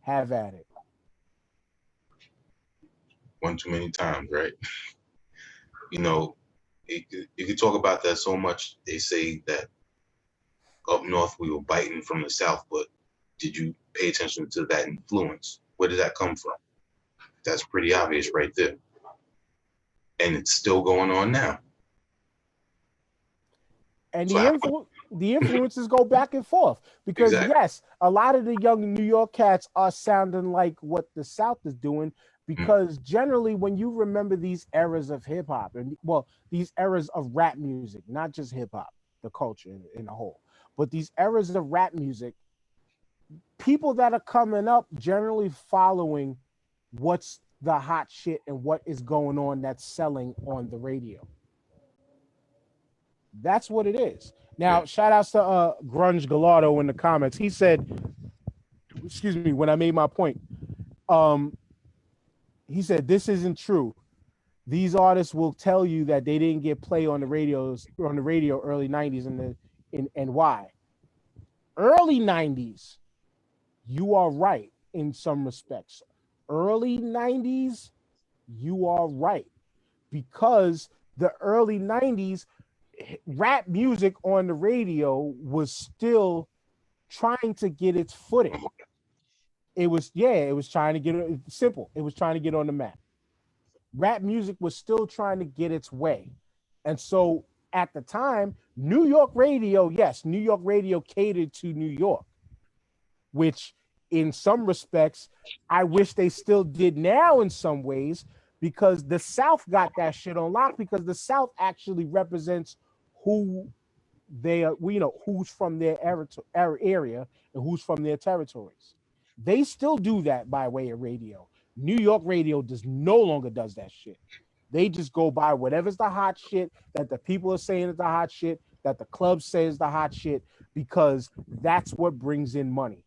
Have at it. One too many times, right? You could talk about that so much. They say that up north we were biting from the South, but did you pay attention to that influence? Where did that come from? That's pretty obvious right there. And it's still going on now. And the influences go back and forth. Because, exactly. Yes, a lot of the young New York cats are sounding like what the South is doing, because generally when you remember these eras of hip-hop, and these eras of rap music, not just hip-hop, the culture in a whole, but these eras of rap music, people that are coming up generally following what's the hot shit and what is going on that's selling on the radio. That's what it is. Now, shout outs to Grunge Gallardo in the comments. He said, excuse me, when I made my point, he said, this isn't true. These artists will tell you that they didn't get play on the radio early 90s and why. Early 90s, you are right in some respects. Early 90s, you are right. Because the early 90s, rap music on the radio was still trying to get its footing. It was trying to get it simple. It was trying to get on the map. Rap music was still trying to get its way. And so at the time, New York radio catered to New York, which in some respects, I wish they still did now in some ways, because the South got that shit on lock, because the South actually represents who they are, who's from their area and who's from their territories. They still do that by way of radio. New York radio no longer does that shit. They just go by whatever's the hot shit that the people are saying is the hot shit, that the club says the hot shit, because that's what brings in money.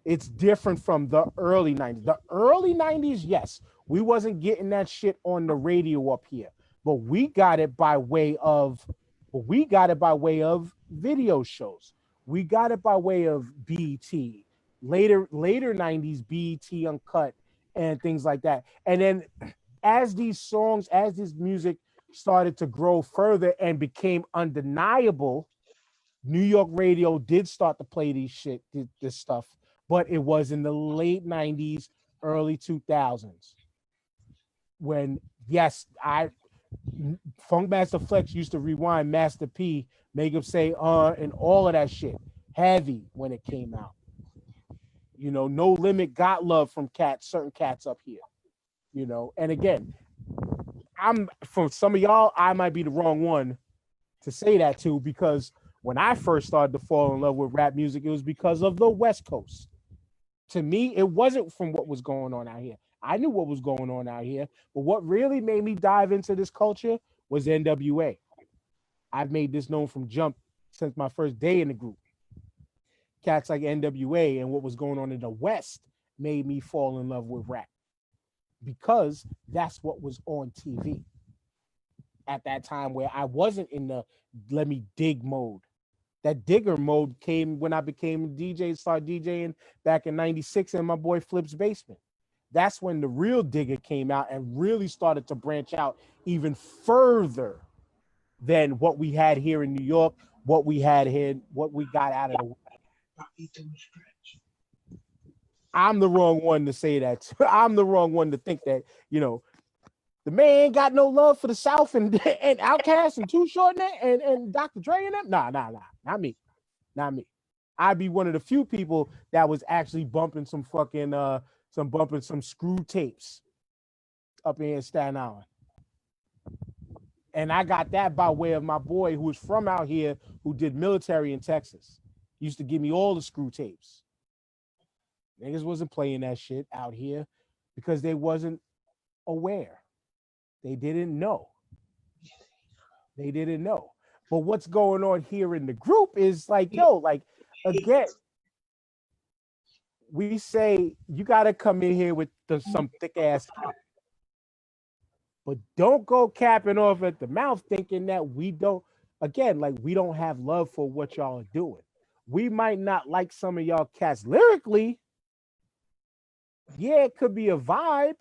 It's different from the early 90s. The early 90s, yes, we wasn't getting that shit on the radio up here, but we got it by way of video shows. We got it by way of BET. Later 90s BET Uncut and things like that. And then as this music started to grow further and became undeniable, New York radio did start to play this stuff, but it was in the late 90s, early 2000s. When, yes, Funkmaster Flex used to rewind Master P, make him say, and all of that shit. Heavy when it came out. No Limit got love from certain cats up here. And again, for some of y'all, I might be the wrong one to say that to, because when I first started to fall in love with rap music, it was because of the West Coast. To me, it wasn't from what was going on out here. I knew what was going on out here, but what really made me dive into this culture was NWA. I've made this known from jump since my first day in the group. Cats like NWA and what was going on in the West made me fall in love with rap, because that's what was on TV at that time, where I wasn't in the let me dig mode. That digger mode came when I became a DJ, started DJing back in 96 in my boy Flip's basement. That's when the real digger came out and really started to branch out even further than what we had here in New York, what we got out of the way. I'm the wrong one to say that. I'm the wrong one to think that, the man ain't got no love for the South and Outkast and Too Short and Dr. Dre and them. Nah, not me. I'd be one of the few people that was actually bumping some screw tapes up in Staten Island. And I got that by way of my boy who was from out here, who did military in Texas. He used to give me all the screw tapes. Niggas wasn't playing that shit out here because they wasn't aware. They didn't know. But what's going on here in the group is again, we say you got to come in here with some thick ass, but don't go capping off at the mouth thinking that we don't have love for what y'all are doing. We might not like some of y'all cats lyrically. Yeah, it could be a vibe,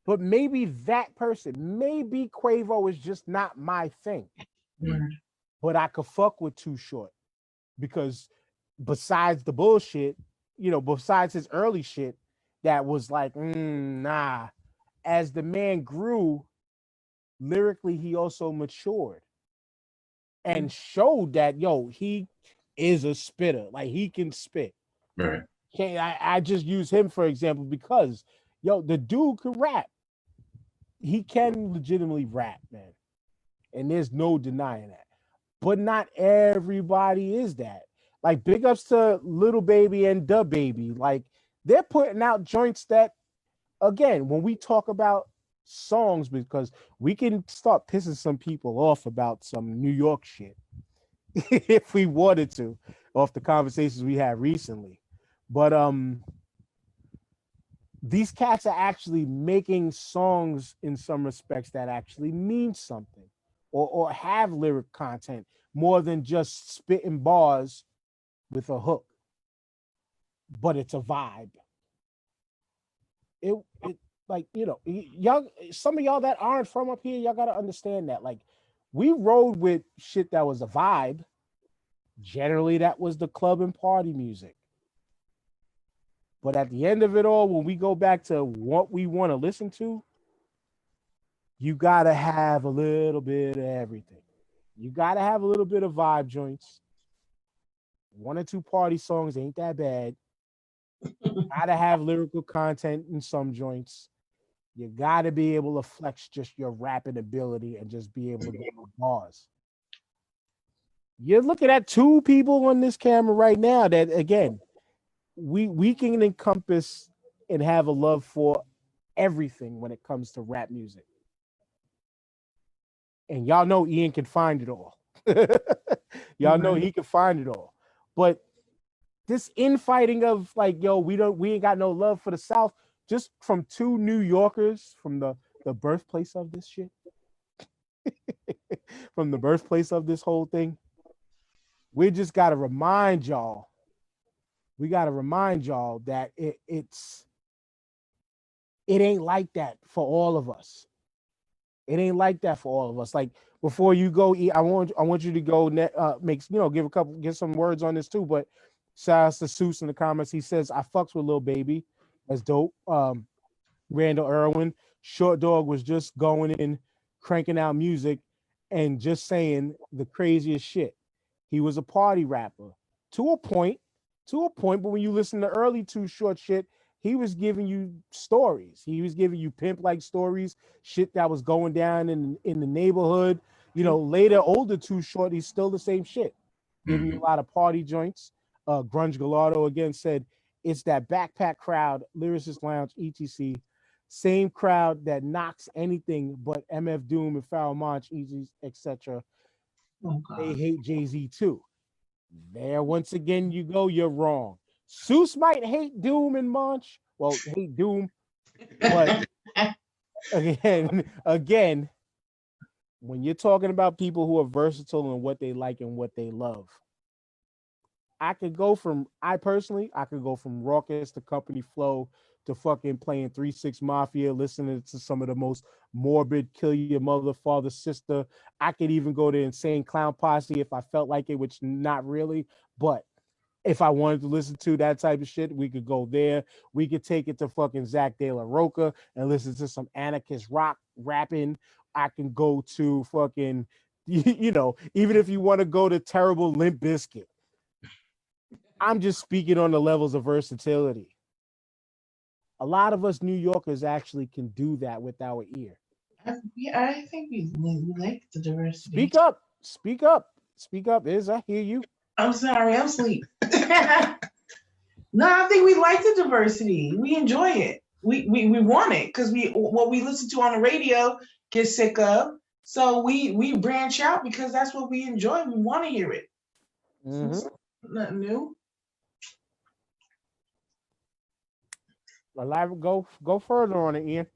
but maybe Quavo is just not my thing. Mm-hmm. But I could fuck with Too Short because besides the bullshit, besides his early shit, that was like, nah. As the man grew, lyrically, he also matured and showed that, he is a spitter. Like, he can spit. Right. I just use him for example because, the dude can rap. He can legitimately rap, man. And there's no denying that. But not everybody is that. Like big ups to Little Baby and Da Baby. Like they're putting out joints that, again, when we talk about songs, because we can start pissing some people off about some New York shit if we wanted to, off the conversations we had recently. But these cats are actually making songs in some respects that actually mean something, or have lyric content more than just spitting bars with a hook. But it's a vibe. It like, you know, y'all, some of y'all that aren't from up here, y'all gotta understand that. Like, we rode with shit that was a vibe. Generally, that was the club and party music. But at the end of it all, when we go back to what we want to listen to, you gotta have a little bit of everything. You gotta have a little bit of vibe joints. One or two party songs ain't that bad. Gotta have lyrical content in some joints. You gotta be able to flex just your rapping ability and just be able to go with bars. You're looking at two people on this camera right now that, again, we can encompass and have a love for everything when it comes to rap music. And y'all know Ian can find it all. Y'all know he can find it all. But this infighting of like, yo, we ain't got no love for the South, just from two New Yorkers from the birthplace of this shit. From the birthplace of this whole thing. We just gotta remind y'all. We gotta remind y'all that it ain't like that for all of us. It ain't like that for all of us. Like, before you go, I want you to go give some words on this too. But shout out to Seuss in the comments. He says, I fucks with Lil Baby. That's dope. Randall Irwin, Short Dog was just going in, cranking out music and just saying the craziest shit. He was a party rapper to a point, but when you listen to early Too Short shit, he was giving you stories. He was giving you pimp-like stories, shit that was going down in the neighborhood. You know, later, older Too Short, he's still the same shit. Giving you a lot of party joints. Grunge Gallardo again said, it's that backpack crowd, Lyricist Lounge, etc. Same crowd that knocks anything but MF Doom and Pharoah Monch, etc. They hate Jay-Z too. There, once again, you go, you're wrong. Seuss might hate Doom and Monch. Well, hate Doom, but again, when you're talking about people who are versatile in what they like and what they love, I could go from Raucous to Company Flow to fucking playing 3-6 Mafia, listening to some of the most morbid kill your mother, father, sister. I could even go to Insane Clown Posse if I felt like it, which not really, but if I wanted to listen to that type of shit, we could go there. We could take it to fucking Zach De La Roca and listen to some anarchist rock rapping. I can go to fucking, even if you want to go to terrible Limp Bizkit. I'm just speaking on the levels of versatility. A lot of us New Yorkers actually can do that with our ear. I think we like the diversity. Speak up, Iz. I hear you. I'm sorry, I'm asleep. No, I think we like the diversity. We enjoy it. We want it because what we listen to on the radio get sick of. So we branch out because that's what we enjoy. We want to hear it. Mm-hmm. So nothing new. Go further on it, Ian.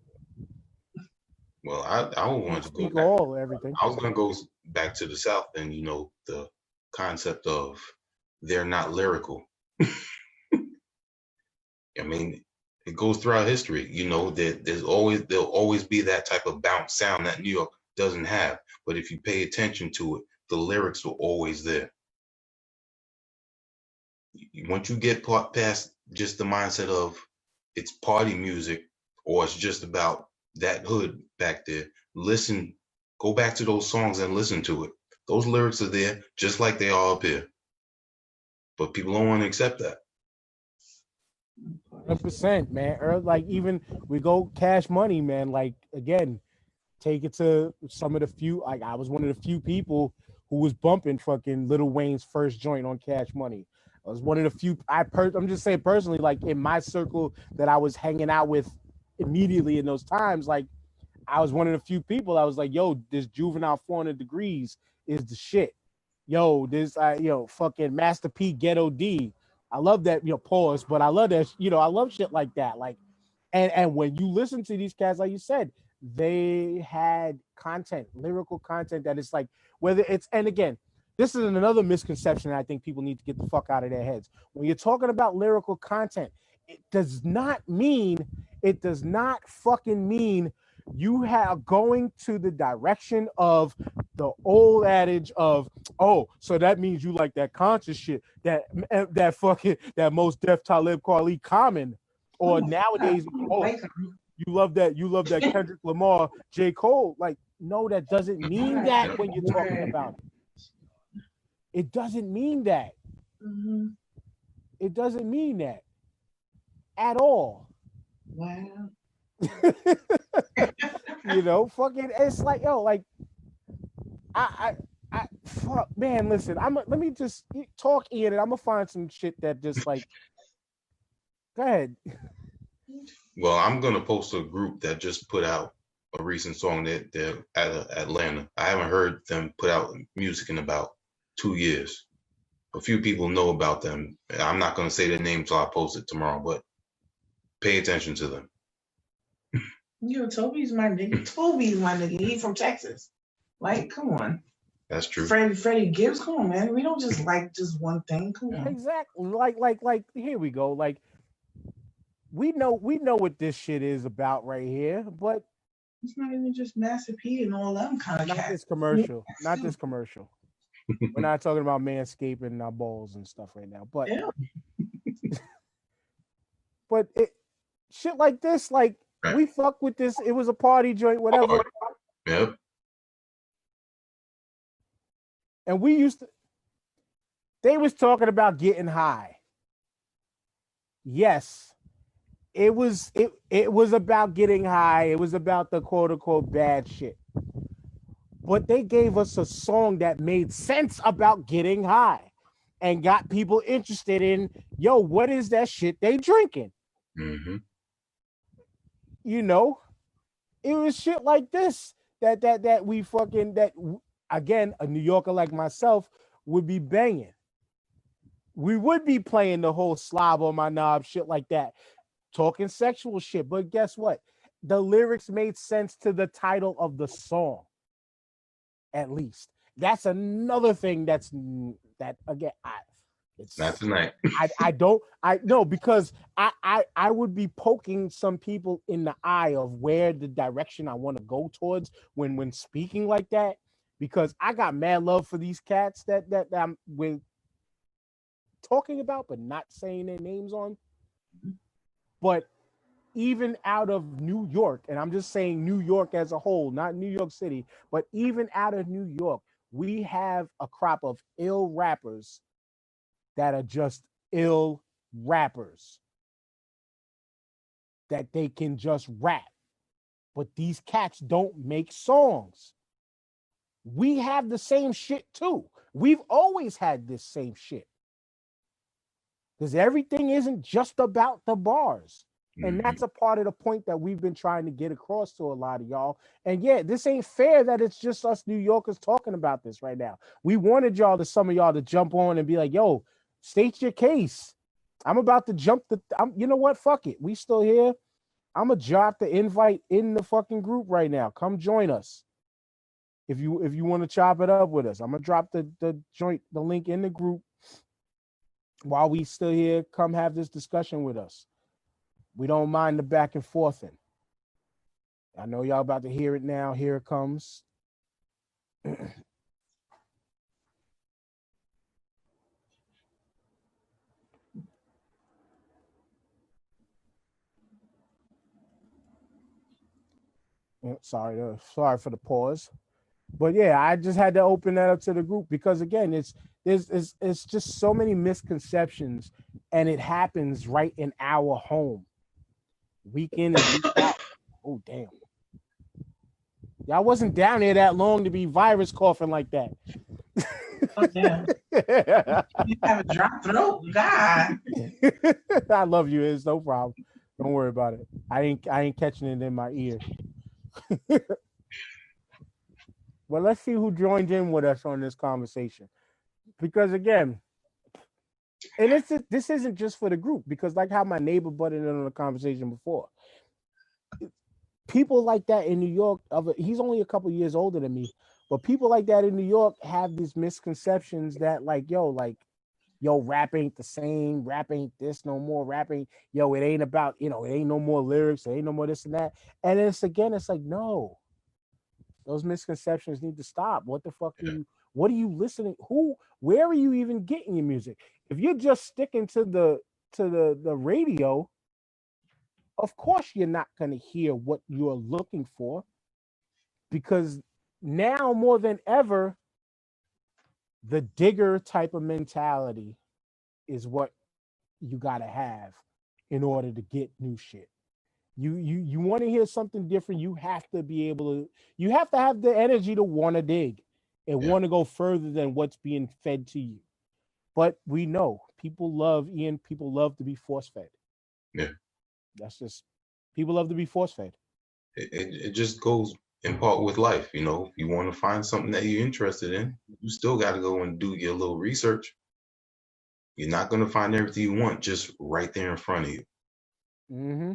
Well, I would want to go Speak back. all everything. I was going to go back to the South and, the concept of they're not lyrical. I mean, it goes throughout history, that there'll always be that type of bounce sound that New York doesn't have. But if you pay attention to it, the lyrics are always there. Once you get past just the mindset of it's party music or it's just about that hood back there, go back to those songs and listen to it. Those lyrics are there just like they are up here. But people don't want to accept that. 100%, man. Or like, even we go Cash Money, man. Like, again, take it to some of the few. Like, I was one of the few people who was bumping fucking Lil Wayne's first joint on Cash Money. I was one of the few. I'm just saying personally, like in my circle that I was hanging out with immediately in those times, like I was one of the few people. I was like, yo, this Juvenile 400 Degrees is the shit. Yo, this fucking Master P Ghetto D. I love that, pause, but I love that, I love shit like that. Like, and when you listen to these cats, like you said, they had content, lyrical content that is like, whether it's, and again, this is another misconception that I think people need to get the fuck out of their heads. When you're talking about lyrical content, it does not fucking mean you have going to the direction of the old adage of, oh, so that means you like that conscious shit, that fucking, that most Def Talib Kweli Common, or nowadays, oh, you love that Kendrick Lamar, J. Cole. Like, no, that doesn't mean that when you're talking about it. It doesn't mean that. Mm-hmm. It doesn't mean that at all. Wow. Fucking, it's like, yo, like, I fuck, man, listen, let me just talk, Ian, and I'm gonna find some shit that just like, go ahead. Well, I'm gonna post a group that just put out a recent song that they're out of Atlanta. I haven't heard them put out music in about 2 years. A few people know about them. I'm not gonna say their names till I post it tomorrow, but pay attention to them. Toby's my nigga. Toby's my nigga. He's from Texas. Like, come on. That's true. Freddie Gibbs, come on, man. We don't just like just one thing. Come on. Exactly. Like, here we go. Like, we know what this shit is about right here, but it's not even just Master P and all them kind of not cats. this commercial. Not this commercial. We're not talking about manscaping our balls and stuff right now, but but shit like this, like, we fuck with this. It was a party joint, whatever. Yep. And they was talking about getting high. Yes, it was about getting high. It was about the quote unquote bad shit. But they gave us a song that made sense about getting high and got people interested in, yo, what is that shit they drinking? Mm-hmm. It was shit like this that we fucking, that again, a New Yorker like myself would be banging. We would be playing the whole slob on my knob shit like that, talking sexual shit. But guess what? The lyrics made sense to the title of the song. At least that's another thing that again, it's not tonight. I know, because I would be poking some people in the eye of where the direction I want to go towards when speaking like that, because I got mad love for these cats that I'm with talking about but not saying their names on. But even out of New York, and I'm just saying New York as a whole, not New York City, but even out of New York, we have a crop of ill rappers that are just ill rappers, that they can just rap. But these cats don't make songs. We have the same shit too. We've always had this same shit. Because everything isn't just about the bars. And that's a part of the point that we've been trying to get across to a lot of y'all. And yeah, this ain't fair that it's just us New Yorkers talking about this right now. We wanted some of y'all to jump on and be like, yo, state your case. I'm about to jump you know what? Fuck it. We still here. I'm going to drop the invite in the fucking group right now. Come join us. If you want to chop it up with us, I'm going to drop the link in the group while we still here. Come have this discussion with us. We don't mind the back and forthing. I know y'all about to hear it now. Here it comes. Sorry for the pause. But yeah, I just had to open that up to the group because again, it's just so many misconceptions, and it happens right in our home. Week in and week out. Oh, damn. Y'all wasn't down there that long to be virus coughing like that. Oh, yeah. You have a dry throat, God. I love you. It's no problem. Don't worry about it. I ain't catching it in my ear. Well, let's see who joined in with us on this conversation. Because again, and this isn't just for the group, because like how my neighbor butted in on the conversation before. People like that in New York, he's only a couple years older than me, but people like that in New York have these misconceptions that yo, rap ain't the same, rap ain't this no more, rap ain't, it ain't about, it ain't no more lyrics, it ain't no more this and that. And it's like, no, those misconceptions need to stop. What the fuck what are you listening? Where are you even getting your music? If you're just sticking to the radio, of course you're not going to hear what you're looking for, because now more than ever, the digger type of mentality is what you got to have in order to get new shit. You want to hear something different, you have to be able to, you have to have the energy to want to dig and want to go further than what's being fed to you. But we know people love to be force fed. Yeah. That's just, people love to be force fed. It just goes in part with life, If you want to find something that you're interested in, you still got to go and do your little research. You're not going to find everything you want just right there in front of you. Mm-hmm.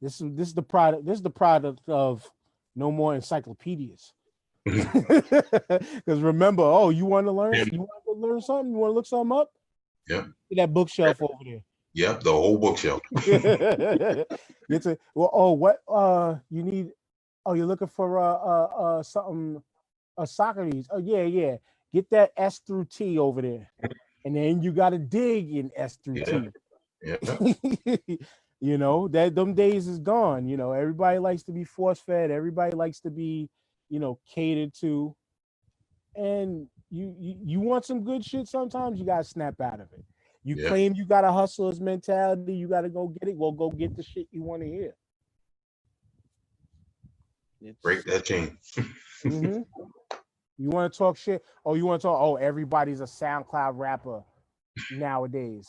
This is the product. This is the product of no more encyclopedias. Because remember, you want to learn? You want to learn something? You want to look something up? Yep. That bookshelf over there. Yep, the whole bookshelf. What you need? Oh, you're looking for something, Socrates. Oh yeah. Get that S through T over there, and then you got to dig in S through T. Yeah. That them days is gone. Everybody likes to be force fed. Everybody likes to be, catered to. And you want some good shit. Sometimes you gotta snap out of it. You claim you got a hustler's mentality. You gotta go get it. Well, go get the shit you want to hear. Break that chain. Mm-hmm. You want to talk shit? You want to talk? Everybody's a SoundCloud rapper nowadays.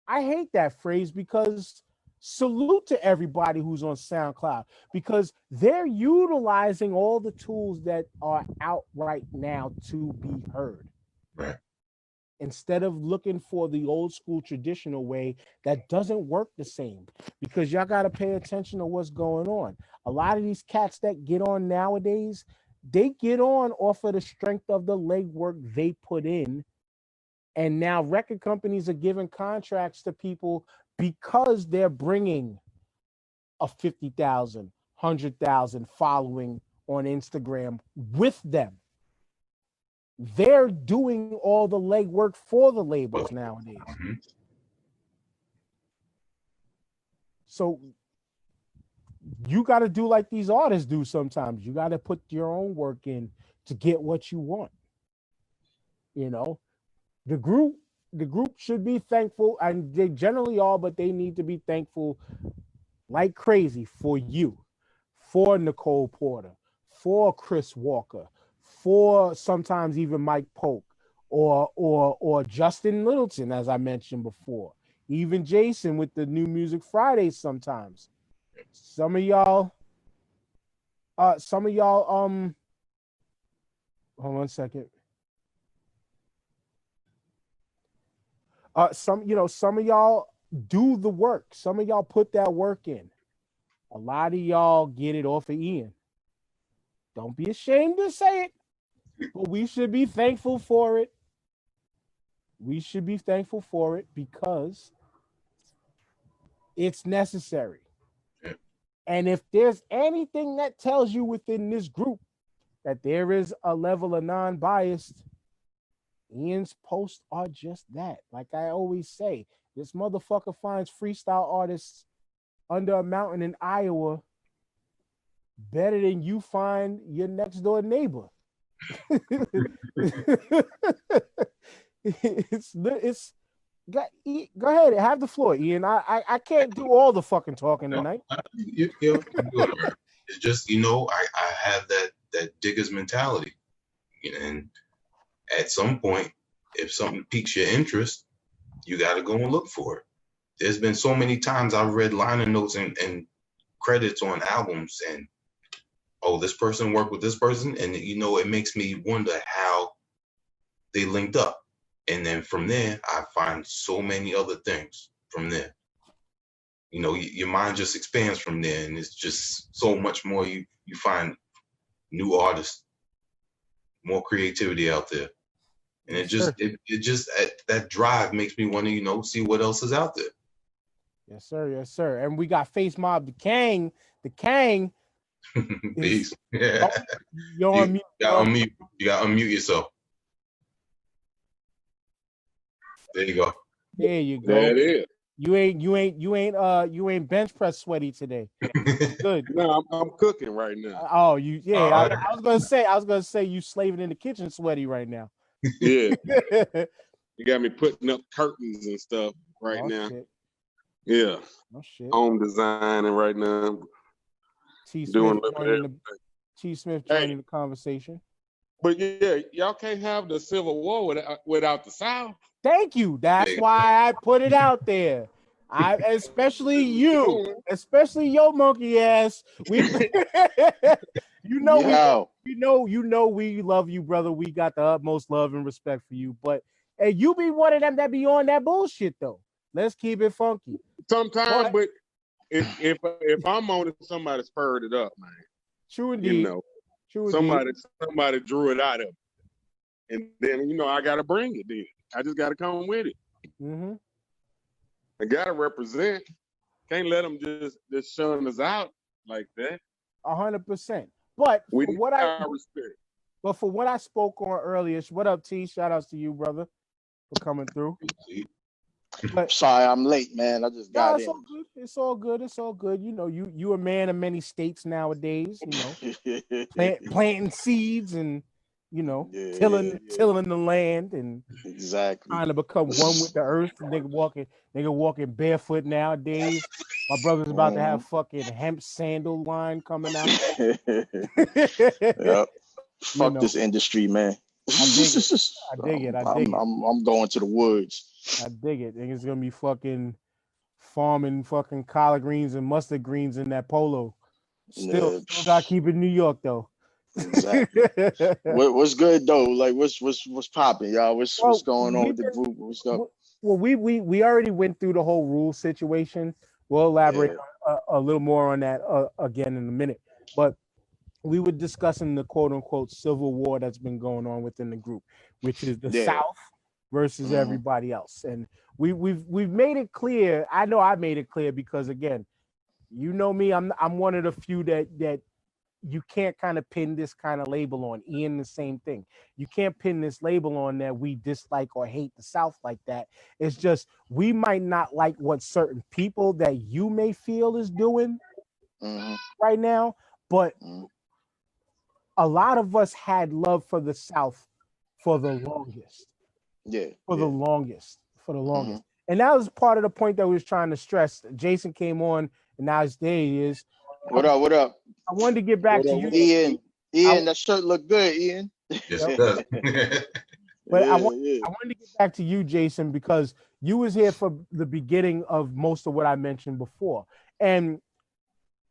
I hate that phrase, because salute to everybody who's on SoundCloud, because they're utilizing all the tools that are out right now to be heard. Right. Instead of looking for the old school traditional way that doesn't work the same, because y'all got to pay attention to what's going on. A lot of these cats that get on nowadays, they get on off of the strength of the legwork they put in. And now record companies are giving contracts to people because they're bringing a 50,000, 100,000 following on Instagram with them. They're doing all the legwork for the labels nowadays. Mm-hmm. So you got to do like these artists do sometimes. You got to put your own work in to get what you want. The group should be thankful, and they generally are, but they need to be thankful like crazy for you, for Nicole Porter, for Chris Walker, for sometimes even Mike Polk, or Justin Littleton, as I mentioned before, even Jason with the New Music Fridays sometimes. Some of y'all, hold on one second. Some of y'all do the work. Some of y'all put that work in. A lot of y'all get it off of Ian. Don't be ashamed to say it, but we should be thankful for it. We should be thankful for it because it's necessary. And if there's anything that tells you within this group that there is a level of non-biased, Ian's posts are just that. Like I always say, this motherfucker finds freestyle artists under a mountain in Iowa better than you find your next door neighbor. Go ahead, have the floor, Ian. I can't do all the fucking talking tonight. It's just I have that digger's mentality, and at some point, if something piques your interest, you got to go and look for it. There's been so many times I've read liner notes and credits on albums, and oh, this person worked with this person, and it makes me wonder how they linked up. And then from there, I find so many other things from there. Your mind just expands from there, and it's just so much more. You find new artists, more creativity out there, and it just that drive makes me want to see what else is out there. Yes, sir. Yes, sir. And we got FACEMOB, the KANG. The KANG. Peace. Yeah. You're on mute. You got to unmute yourself. There you go. There you go. There it is. You ain't bench press sweaty today. Good. No, I'm cooking right now. Oh, I was gonna say you slaving in the kitchen sweaty right now. Yeah. You got me putting up curtains and stuff right now. Shit. Yeah. Oh shit. Home designing right now. T. Smith joining the conversation. But yeah, y'all can't have the Civil War without the South. Thank you. That's why I put it out there. Especially your monkey ass. We love you, brother. We got the utmost love and respect for you. But you be one of them that be on that bullshit though. Let's keep it funky. Sometimes, but if I'm on it, somebody spurred it up, man. True indeed. Somebody drew it out of me. And then I gotta bring it then. I just gotta come with it. Mm-hmm. I gotta represent. Can't let them just shun us out like that. 100%. But for what I spoke on earlier, what up, T? Shout outs to you, brother, for coming through. But, sorry, I'm late, man. I just got in. It's all good. You a man of many states nowadays. Planting seeds and tilling the land and exactly trying to become one with the earth. Nigga walking barefoot nowadays. My brother's about to have fucking hemp sandal line coming out. Yep. Fuck this industry, man. I dig it. I'm going to the woods. I dig it. It's gonna be fucking farming fucking collard greens and mustard greens in that polo. Still gotta keep it in New York though. Exactly. What's good though? Like what's popping, y'all? What's going on with the group? What's up? Well, we already went through the whole rule situation. We'll elaborate a little more on that again in a minute. But we were discussing the quote unquote civil war that's been going on within the group, which is the South versus everybody else. And we've made it clear. I know I made it clear because again, you know me, I'm one of the few that you can't kind of pin this kind of label on. Ian, the same thing. You can't pin this label on that we dislike or hate the South like that. It's just we might not like what certain people that you may feel is doing right now, but a lot of us had love for the South for the longest. For the longest. And that was part of the point that we was trying to stress. Jason came on, and now there he is. What up? I wanted to get back to you, Ian. That shirt look good, Ian. Yes, it does. But I wanted to get back to you, Jason, because you was here for the beginning of most of what I mentioned before, and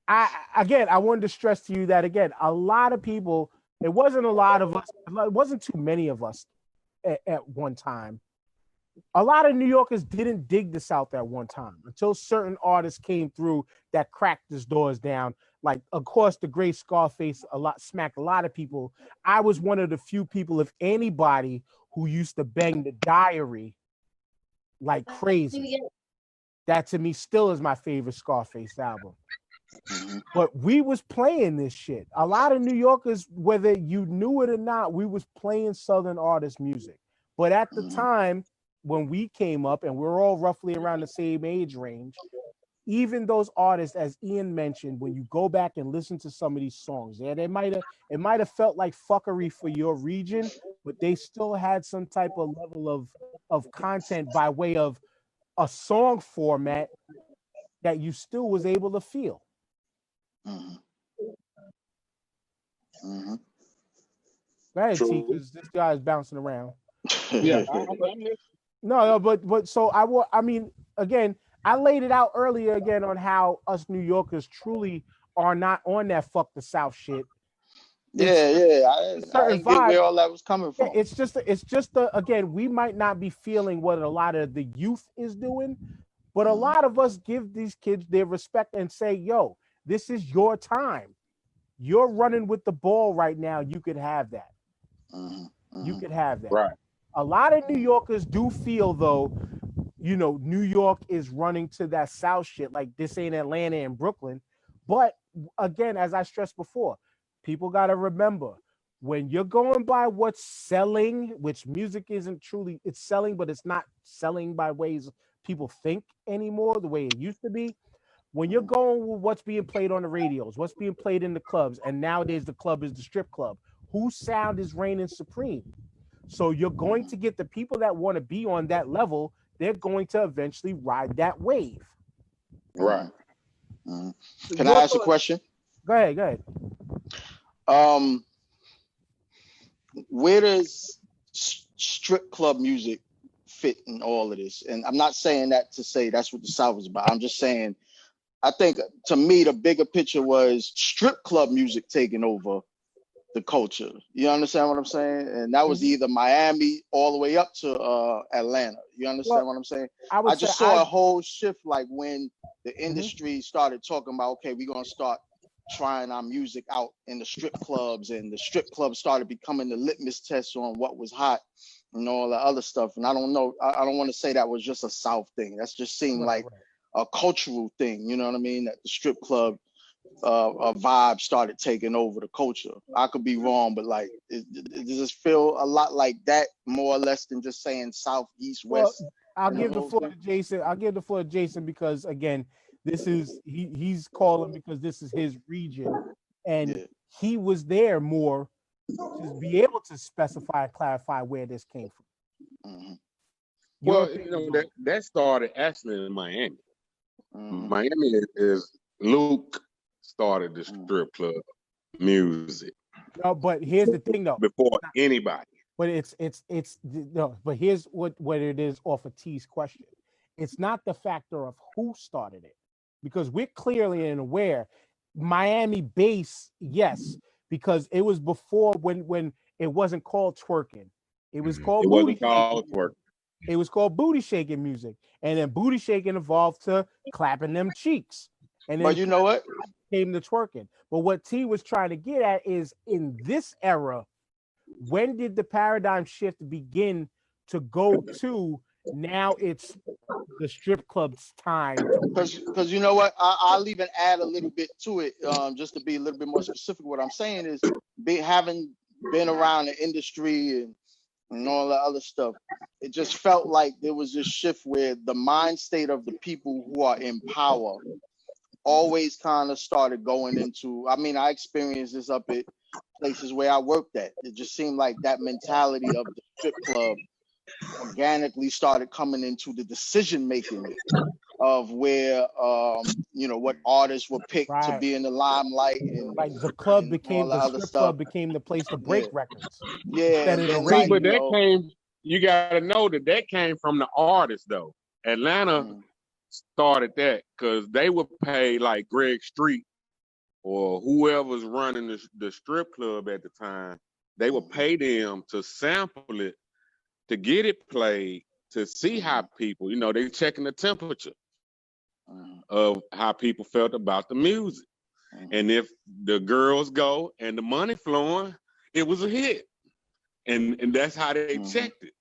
I wanted to stress to you that again, a lot of people. It wasn't a lot of us. It wasn't too many of us at one time. A lot of New Yorkers didn't dig the South at one time until certain artists came through that cracked his doors down. Like, of course, the great Scarface smacked a lot of people. I was one of the few people, if anybody, who used to bang the Diary like crazy. That to me still is my favorite Scarface album. But we was playing this shit. A lot of New Yorkers, whether you knew it or not, we was playing Southern artist music. But at the time, when we came up, and we're all roughly around the same age range, even those artists, as Ian mentioned, when you go back and listen to some of these songs, it might have felt like fuckery for your region, but they still had some type of level of content by way of a song format that you still was able to feel. Go ahead, T, True. because this guy is bouncing around. Yeah, I'm No, but so I mean, again, I laid it out earlier again on how us New Yorkers truly are not on that fuck the South shit. I Certain didn't get vibe. where all that was coming Yeah, from. it's just the again, we might not be feeling what a lot of the youth is doing, but a lot of us give these kids their respect and say, yo, this is your time. You're running with the ball right now. You could have that. You could have that. right. A lot of New Yorkers do feel though, you know, New York is running to that South shit. Like this ain't Atlanta and Brooklyn. But again, as I stressed before, people got to remember when you're going by what's selling, which music isn't truly, it's selling, but it's not selling by ways people think anymore, the way it used to be. When you're going with what's being played on the radios, what's being played in the clubs, and nowadays the club is the strip club, whose sound is reigning supreme? So you're going to get the people that want to be on that level, they're going to eventually ride that wave. Right. Can I ask a question? Go ahead. Where does strip club music fit in all of this? And I'm not saying that to say that's what the South is about. I'm just saying, I think to me, the bigger picture was strip club music taking over the culture. You understand what I'm saying? And that was either Miami all the way up to Atlanta. You understand what I'm saying? I just saw a whole shift, like when the industry started talking about, okay, we're going to start trying our music out in the strip clubs, and the strip clubs started becoming the litmus test on what was hot and all the other stuff. And I don't know, I don't want to say that was just a South thing. That's just seemed like a cultural thing, you know what I mean? That the strip club vibe started taking over the culture. I could be wrong, but like, it does feel a lot like that, more or less, than just saying South, East, West. I'll give the floor to Jason. I'll give the floor to Jason because again, this is he's calling because this is his region, and he was there more to be able to specify and clarify where this came from. Well, you know, that started actually in Miami. Miami is Luke started the strip club music. No, but here's the thing though. Before anybody. But it's no, but here's what it is off of T's question. It's not the factor of who started it, because we're clearly and aware Miami bass, yes, because it was before when it wasn't called twerking. It was called twerking. It was called booty shaking music. And then booty shaking evolved to clapping them cheeks. And then but you know what? Came to twerking. But what T was trying to get at is in this era, when did the paradigm shift begin to go to now it's the strip club's time? Because you know what? I'll even add a little bit to it, just to be a little bit more specific. What I'm saying is, having been around the industry and all the other stuff, it just felt like there was this shift where the mind state of the people who are in power always kind of started going into, I mean, I experienced this up at places where I worked at. It just seemed like that mentality of the strip club organically started coming into the decision making of where you know, what artists were picked to be in the limelight, and like the club became the strip club became the place to break records. And then, like, but that came, you gotta know that came from the artists though. Atlanta started that because they would pay like Greg Street or whoever's running the strip club at the time. They would pay them to sample it, to get it played, to see how people, you know, they checking the temperature of how people felt about the music. And if the girls go and the money flowing, it was a hit. And that's how they checked it.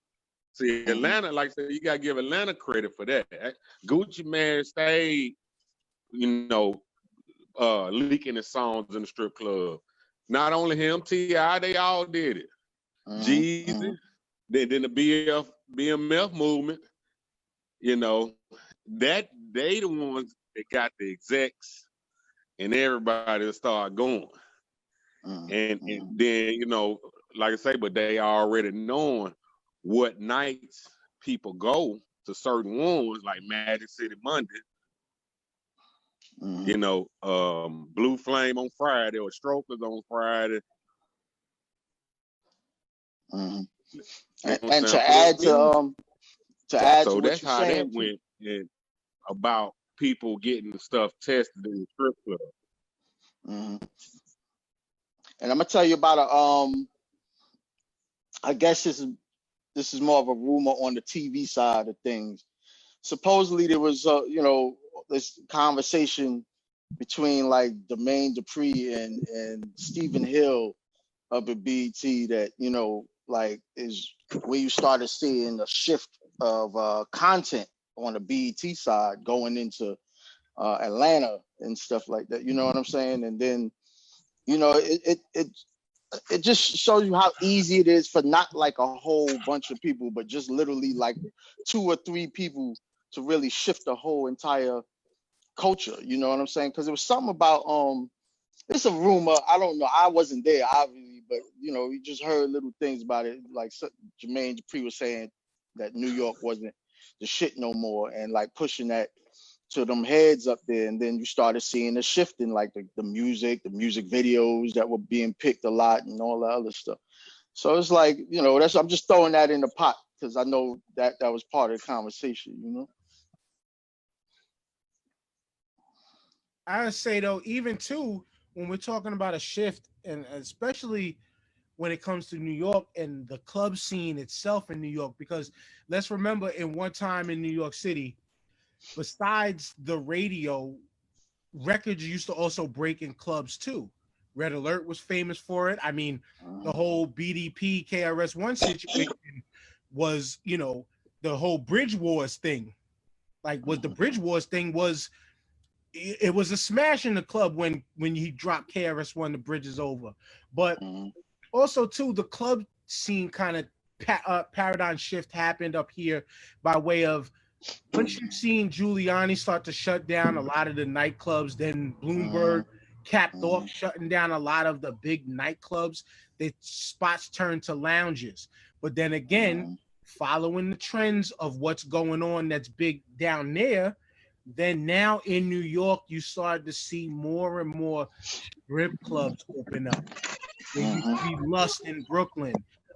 See, Atlanta, like I said, you gotta give Atlanta credit for that. Gucci Mane stayed, you know, leaking his songs in the strip club. Not only him, T.I., they all did it. Jeezy, then the BMF movement, you know, that they the ones that got the execs and everybody to start going. And then, you know, like I say, but they already knowing what nights people go to certain ones, like Magic City Monday, you know, Blue Flame on Friday or Strokers on Friday. And, Don't and to sound add good to me. to add So to what that's you're how saying, that went and about people getting the stuff tested in the strip club. and I'm gonna tell you about I guess this is more of a rumor on the TV side of things. Supposedly there was this conversation between like Jermaine Dupri and Stephen Hill up at BET that like is where you started seeing a shift of content on the BET side going into Atlanta and stuff like that. You know what I'm saying? And then it just shows you how easy it is for not like a whole bunch of people, but just literally like 2 or 3 people to really shift the whole entire culture. You know what I'm saying? Because it was something about it's a rumor. I don't know. I wasn't there, obviously, but you just heard little things about it. Like Jermaine Dupri was saying that New York wasn't the shit no more, and like pushing that to them heads up there. And then you started seeing a shift in like the music videos that were being picked a lot and all that other stuff. So it's like, I'm just throwing that in the pot because I know that was part of the conversation, I would say though, even too, when we're talking about a shift, and especially when it comes to New York and the club scene itself in New York, because let's remember in one time in New York City, besides the radio, records used to also break in clubs too. Red Alert was famous for it. I mean, the whole BDP KRS-One situation was, the whole Bridge Wars thing. Like, was the Bridge Wars thing was it was a smash in the club when he dropped KRS-One, The Bridge Is Over. But also too, the club scene kind of paradigm shift happened up here by way of once you've seen Giuliani start to shut down a lot of the nightclubs, then Bloomberg capped off shutting down a lot of the big nightclubs, the spots turned to lounges. But then again, following the trends of what's going on that's big down there, then now in New York, you started to see more and more strip clubs open up. There used to be Lust in Brooklyn.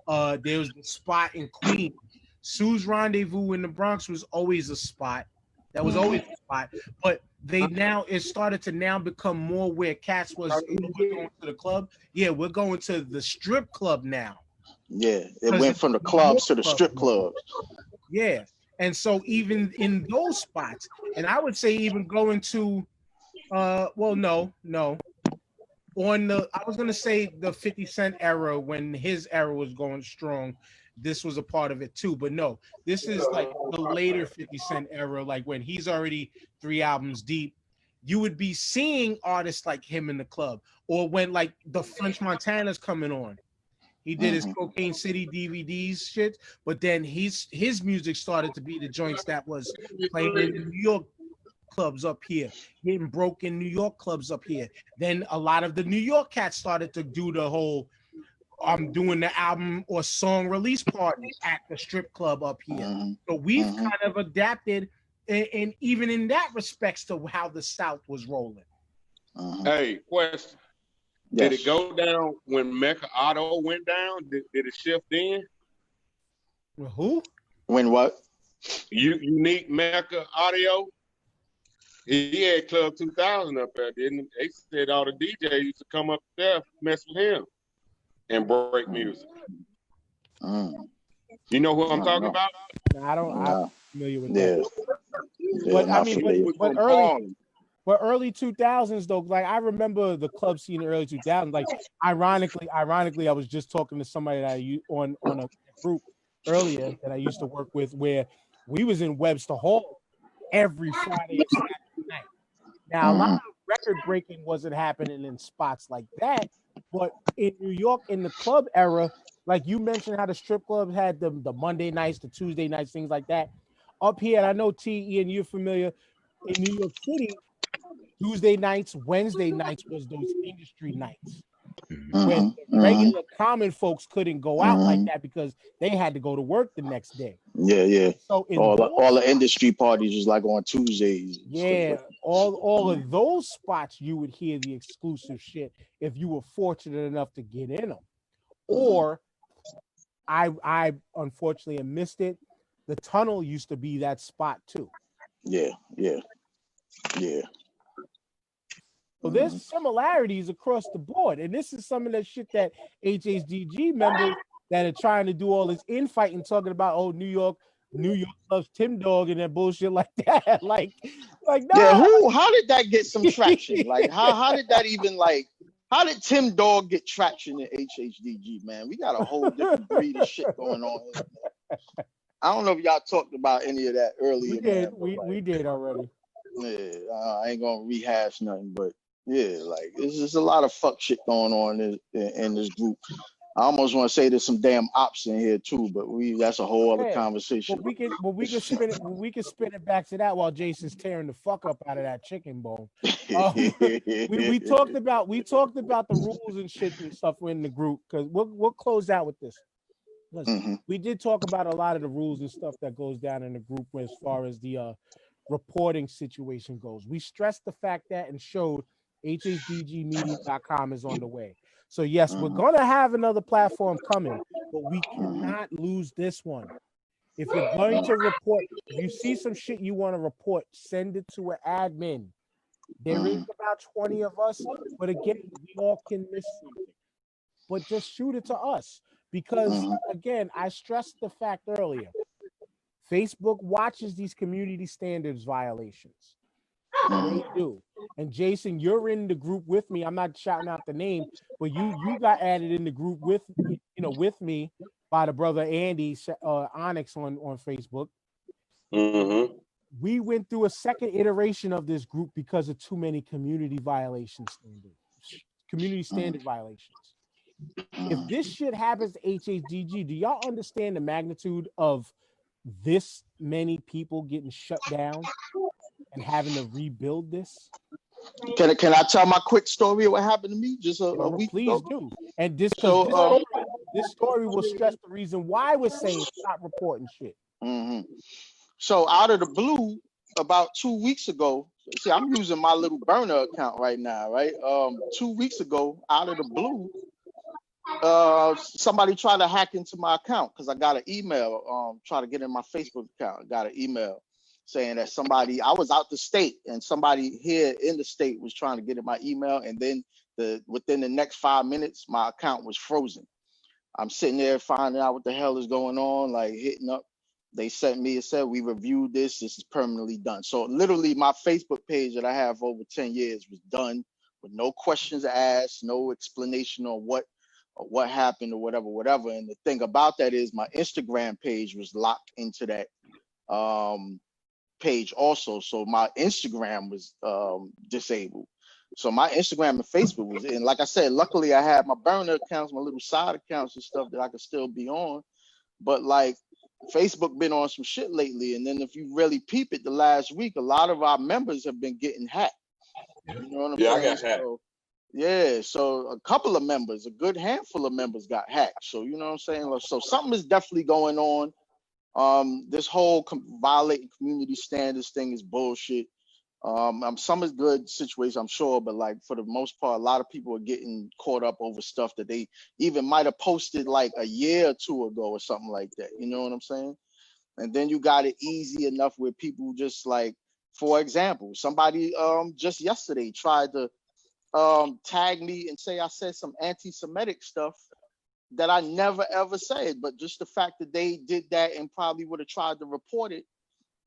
There was the spot in Queens. Sue's Rendezvous in the Bronx was always a spot. That was always a spot. But it started to now become more where cats was going to the club. Yeah, we're going to the strip club now. Yeah, it went from the clubs to the strip clubs. Yeah. And so even in those spots, and I would say even going to I was gonna say the 50 Cent era when his era was going strong, this was a part of it too. But no, this is like the later 50 Cent era, like when he's already 3 albums deep. You would be seeing artists like him in the club, or when like the French Montana's coming on. He did his Cocaine City DVDs shit, but then his music started to be the joints that was playing in the New York clubs up here, getting broke in New York clubs up here. Then a lot of the New York cats started to do the whole I'm doing the album or song release party at the strip club up here. So we've kind of adapted and even in that respects to how the South was rolling. Hey, question. Yes. Did it go down when Mecca Auto went down? Did it shift in? Who? When what? Unique Mecca Audio. He had Club 2000 up there, didn't he? They said all the DJs used to come up there, mess with him, and break music. You know who I'm talking about? I'm familiar with that. But I mean, but early 2000s though, like I remember the club scene in the early 2000s. Like ironically, I was just talking to somebody that on a group earlier that I used to work with, where we was in Webster Hall every Friday and Saturday night. Now a lot of record breaking wasn't happening in spots like that, but in New York in the club era, like you mentioned how the strip clubs had the Monday nights, the Tuesday nights, things like that. Up here, and I know T.E. and you're familiar in New York City. Tuesday nights, Wednesday nights was those industry nights when regular common folks couldn't go out like that because they had to go to work the next day. Yeah. So all the industry parties was like on Tuesdays. Yeah, all of those spots you would hear the exclusive shit if you were fortunate enough to get in them. Or I unfortunately missed it. The tunnel used to be that spot too. Yeah. So there's similarities across the board, and this is some of the shit that HHDG members that are trying to do all this infighting, talking about, oh, New York loves Tim Dog and that bullshit like that. like Yeah, no. how did that get some traction? Like, how did that even, like, how did Tim Dog get traction in HHDG, man? We got a whole different breed of shit going on here, man. I don't know if y'all talked about any of that earlier. We did. Man, We did already. Yeah, I ain't gonna rehash nothing, but yeah, like, it's just a lot of fuck shit going on in this group. I almost want to say there's some damn ops in here too, but that's a whole other conversation. But we can spin it back to that while Jason's tearing the fuck up out of that chicken bone. We talked about the rules and shit and stuff in the group, because we'll close out with this. We did talk about a lot of the rules and stuff that goes down in the group as far as the reporting situation goes. We stressed the fact that and showed HHDGmedia.com is on the way. So yes, we're gonna have another platform coming, but we cannot lose this one. If you're going to report, if you see some shit you want to report, send it to an admin. There is about 20 of us, but again, we all can miss something. But just shoot it to us, because again, I stressed the fact earlier. Facebook watches these community standards violations. They do. And Jason, you're in the group with me. I'm not shouting out the name, but you got added in the group with me by the brother Andy Onyx on Facebook. We went through a second iteration of this group because of too many community standard violations. If this shit happens to HHDG, do y'all understand the magnitude of this many people getting shut down and having to rebuild this? Can I tell my quick story of what happened to me just a week Please ago? do. And this story will stress the reason why we're saying stop reporting shit. So out of the blue, about 2 weeks ago, see, I'm using my little burner account right now, right? 2 weeks ago, out of the blue, somebody tried to hack into my account because I got an email, try to get in my Facebook account. I got an email saying that I was out the state and somebody here in the state was trying to get in my email, and then within the next 5 minutes, my account was frozen. I'm sitting there finding out what the hell is going on, like hitting up. They sent me, it said, we reviewed this is permanently done. So literally my Facebook page that I have over 10 years was done with no questions asked, no explanation on what happened or whatever. And the thing about that is my Instagram page was locked into that page also. So my Instagram was disabled. So my Instagram and Facebook was in. Like I said, luckily I had my burner accounts, my little side accounts and stuff that I could still be on. But like Facebook been on some shit lately. And then if you really peep it, the last week, a lot of our members have been getting hacked. You know what I'm saying? I got hacked. So a couple of members, a good handful of members got hacked. So you know what I'm saying? So something is definitely going on. This whole violating community standards thing is bullshit. Some is good situations, I'm sure, but like for the most part, a lot of people are getting caught up over stuff that they even might have posted like a year or two ago or something like that. You know what I'm saying? And then you got it easy enough where people just like, for example, somebody just yesterday tried to tag me and say I said some anti-Semitic stuff that I never ever said, but just the fact that they did that and probably would have tried to report it.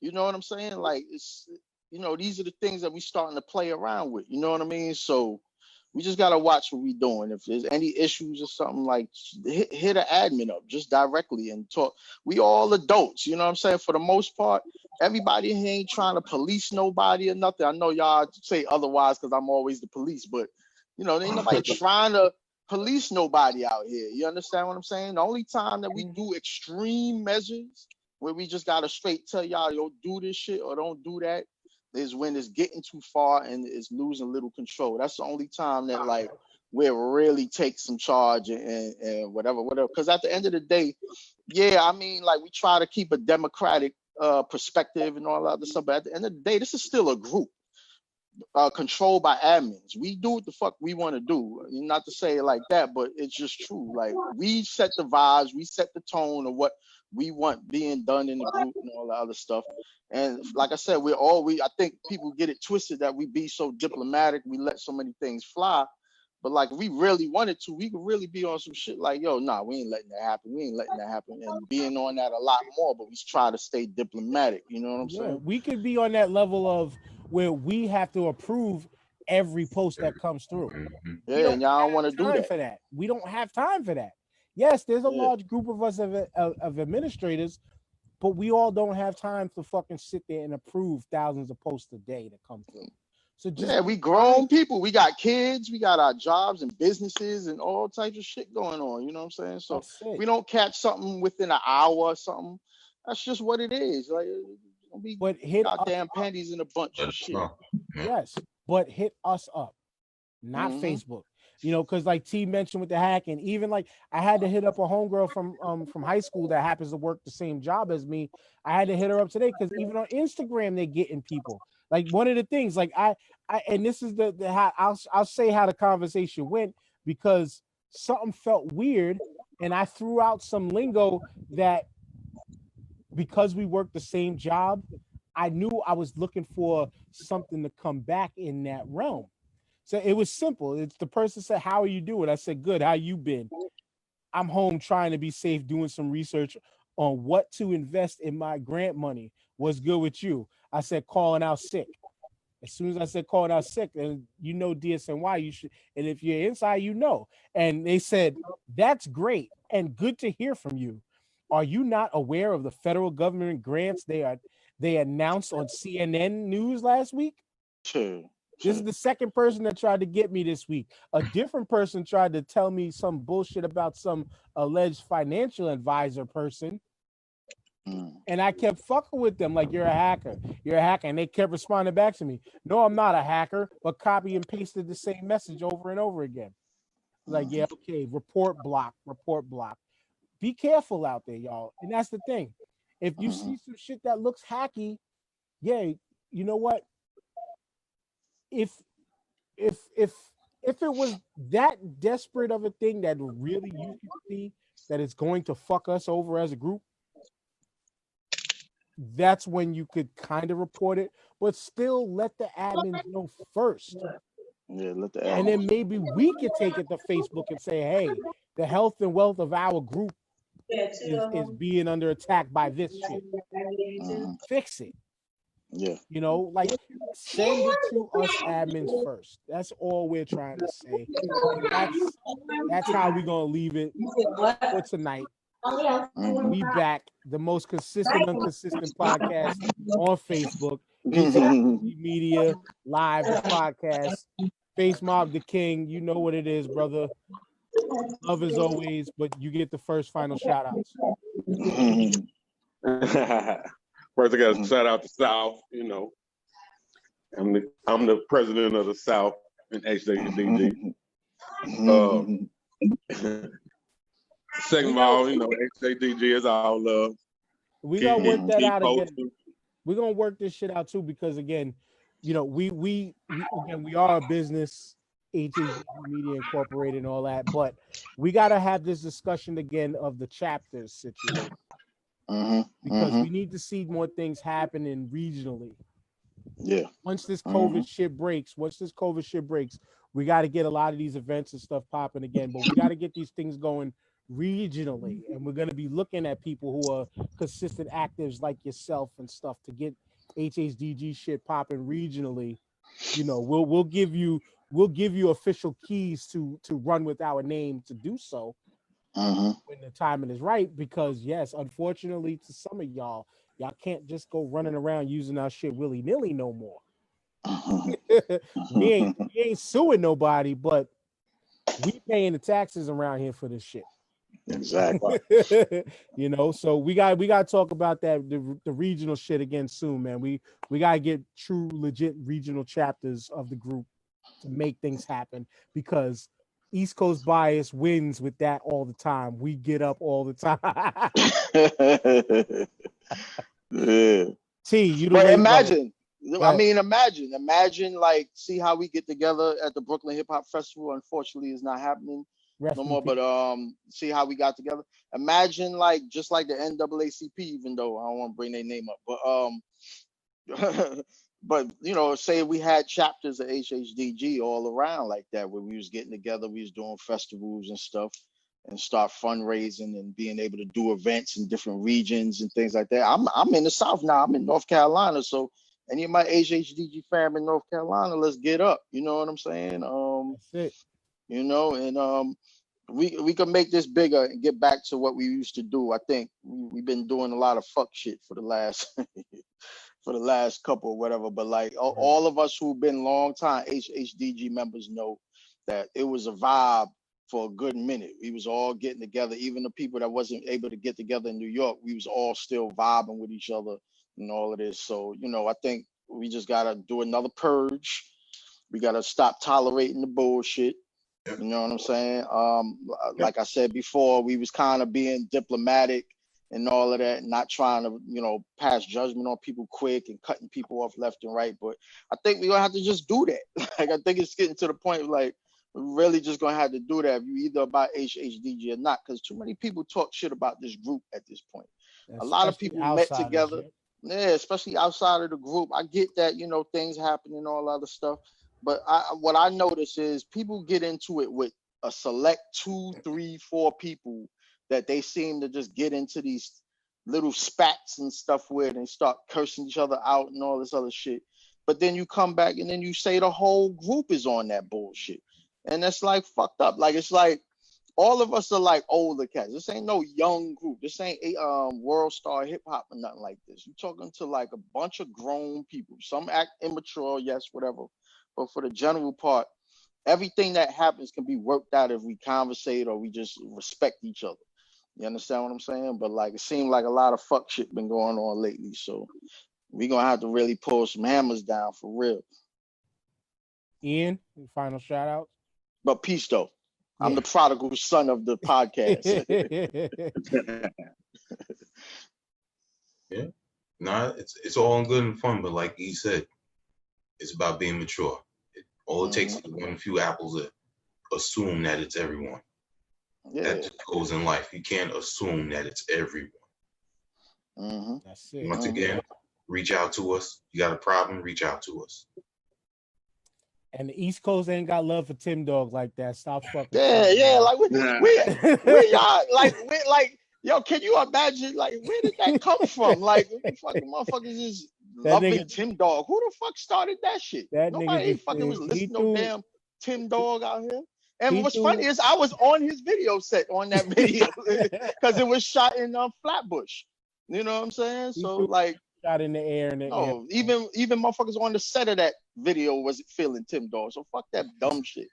You know what I'm saying? Like, it's, you know, these are the things that we starting to play around with. You know what I mean? So we just got to watch what we're doing. If there's any issues or something, like hit an admin up just directly and talk. We all adults, you know what I'm saying? For the most part, everybody here ain't trying to police nobody or nothing. I know y'all say otherwise because I'm always the police, but you know, ain't nobody trying to police nobody out here. You understand what I'm saying? The only time that we do extreme measures where we just got to straight tell y'all, yo, do this shit or don't do that, is when it's getting too far and it's losing little control. That's the only time that like we'll really take some charge and whatever. Because at the end of the day, yeah, I mean, like we try to keep a democratic perspective and all that other stuff, but at the end of the day, this is still a group. controlled by admins. We do what the fuck we want to do. Not to say it like that, but it's just true. Like, we set the vibes, we set the tone of what we want being done in the group and all that other stuff. And like I said, I think people get it twisted that we be so diplomatic, we let so many things fly. But like, if we really wanted to, we could really be on some shit like, yo, nah, we ain't letting that happen. We ain't letting that happen. And being on that a lot more, but we try to stay diplomatic. You know what I'm saying? We could be on that level of where we have to approve every post that comes through. Yeah, and y'all don't want to do that. For that. We don't have time for that. Yes, there's a large group of us of administrators, but we all don't have time to fucking sit there and approve thousands of posts a day that come through. So we grown people. We got kids. We got our jobs and businesses and all types of shit going on. You know what I'm saying? So if we don't catch something within an hour or something, that's just what it is. Like, we goddamn panties in a bunch of shit. Yes, but hit us up, not Facebook. You know, because like T mentioned with the hacking, even like I had to hit up a homegirl from high school that happens to work the same job as me. I had to hit her up today because even on Instagram they're getting people. Like, one of the things, like I and this is the how I'll say how the conversation went, because something felt weird and I threw out some lingo that, because we worked the same job, I knew I was looking for something to come back in that realm. So it was simple. It's the person said, "How are you doing?" I said, "Good. How you been?" "I'm home trying to be safe, doing some research on what to invest in my grant money. What's good with you?" I said, "Calling out sick." As soon as I said calling out sick, and you know DSNY, you should, and if you're inside, you know. And they said, "That's great and good to hear from you. Are you not aware of the federal government grants they announced on CNN News last week?" Sure. This is the second person that tried to get me this week. A different person tried to tell me some bullshit about some alleged financial advisor person. And I kept fucking with them like, "You're a hacker. You're a hacker." And they kept responding back to me, "No, I'm not a hacker," but copy and pasted the same message over and over again. Like, yeah, okay, report block. Be careful out there, y'all. And that's the thing. If you see some shit that looks hacky, yeah, you know what? If it was that desperate of a thing that really you can see that it's going to fuck us over as a group, that's when you could kind of report it, but still let the admins know first. Yeah, let the admins. And then maybe we could take it to Facebook and say, "Hey, the health and wealth of our group is being under attack by this shit. Fix it." Yeah. You know, like, send it to us admins first. That's all we're trying to say. And that's how we're gonna leave it for tonight. We back, the most consistent, inconsistent podcast on Facebook. HHDG Media Live, the podcast. FACEMOB the King. You know what it is, brother. Love as always, but you get the first final shout outs. First, I got to shout out the South. You know, I'm the president of the South in HHDG. Second of all, you know, HHDG is all love. We're gonna work that out again. We're gonna work this shit out too, because again, you know, we are a business, HHDG Media Incorporated and all that, but we gotta have this discussion again of the chapters situation. Because we need to see more things happening regionally. Yeah. Once this COVID shit breaks, we got to get a lot of these events and stuff popping again. But we got to get these things going regionally, and we're going to be looking at people who are consistent actives like yourself and stuff to get HHDG shit popping regionally. You know, we'll give you official keys to run with our name to do so. When the timing is right, because yes, unfortunately to some of y'all can't just go running around using our shit willy-nilly no more. We ain't suing nobody, but we paying the taxes around here for this shit. Exactly. You know, so we got to talk about that the regional shit again soon, man. We got to get true legit regional chapters of the group to make things happen, because East Coast bias wins with that all the time. We get up all the time. Yeah. T, you but imagine I mean, imagine, like, see how we get together at the Brooklyn Hip Hop Festival. Unfortunately, it's not happening no more. But see how we got together. Imagine, like, just like the NAACP, even though I don't want to bring their name up, but but you know, say we had chapters of HHDG all around like that, where we was getting together, we was doing festivals and stuff, and start fundraising and being able to do events in different regions and things like that. I'm in the South now. I'm in North Carolina, so any of my HHDG fam in North Carolina, let's get up. You know what I'm saying? That's it. You know, and we can make this bigger and get back to what we used to do. I think we've been doing a lot of fuck shit for the last for the last couple or whatever. But like all of us who've been long time HHDG members know that it was a vibe for a good minute. We was all getting together, even the people that wasn't able to get together in New York, we was all still vibing with each other and all of this. So, you know, I think we just gotta do another purge. We gotta stop tolerating the bullshit. You know what I'm saying? Like I said before, we was kind of being diplomatic and all of that, not trying to, you know, pass judgment on people quick and cutting people off left and right. But I think we're gonna have to just do that. Like, I think it's getting to the point like we're really just gonna have to do that if you either about HHDG or not, because too many people talk shit about this group at this point. A lot of people met together, yeah, especially outside of the group. I get that, you know, things happen and all other stuff. But what I notice is people get into it with a select 2, 3, 4 people that they seem to just get into these little spats and stuff with and start cursing each other out and all this other shit. But then you come back and then you say the whole group is on that bullshit. And that's like fucked up. Like, it's like all of us are like older cats. This ain't no young group. This ain't World Star Hip Hop or nothing like this. You're talking to like a bunch of grown people. Some act immature, yes, whatever. But for the general part, everything that happens can be worked out if we conversate or we just respect each other. You understand what I'm saying? But like, it seemed like a lot of fuck shit been going on lately. So we're going to have to really pull some hammers down for real. Ian, final shout out. But peace though. Yeah. I'm the prodigal son of the podcast. Yeah. Nah, it's all good and fun, but like he said, it's about being mature. All it takes is one few apples to assume that it's everyone. Yeah. That just goes in life. You can't assume that it's everyone. That's it. Once again, reach out to us. You got a problem, reach out to us. And the East Coast ain't got love for Tim Dog like that. Stop fucking. Yeah, like we y'all like yo, can you imagine, like, where did that come from? Like, fucking motherfuckers is loving Tim Dog. Who the fuck started that shit? Nobody fucking was listening to no damn Tim Dog out here. And what's funny is I was on his video set on that video because it was shot in Flatbush. You know what I'm saying? So like, shot in the air and even motherfuckers on the set of that video wasn't feeling Tim Dog. So fuck that dumb shit.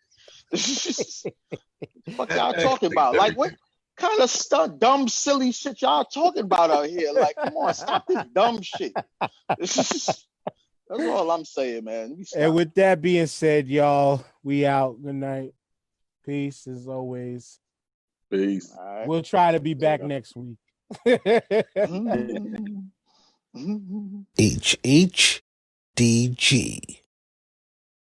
Fuck y'all talking about? Like, what kind of stuff, dumb, silly shit y'all talking about out here? Like, come on, stop this dumb shit. That's all I'm saying, man. And with that being said, y'all, we out. Good night. Peace as always. Peace. Right. We'll try to be back next week. HHDG.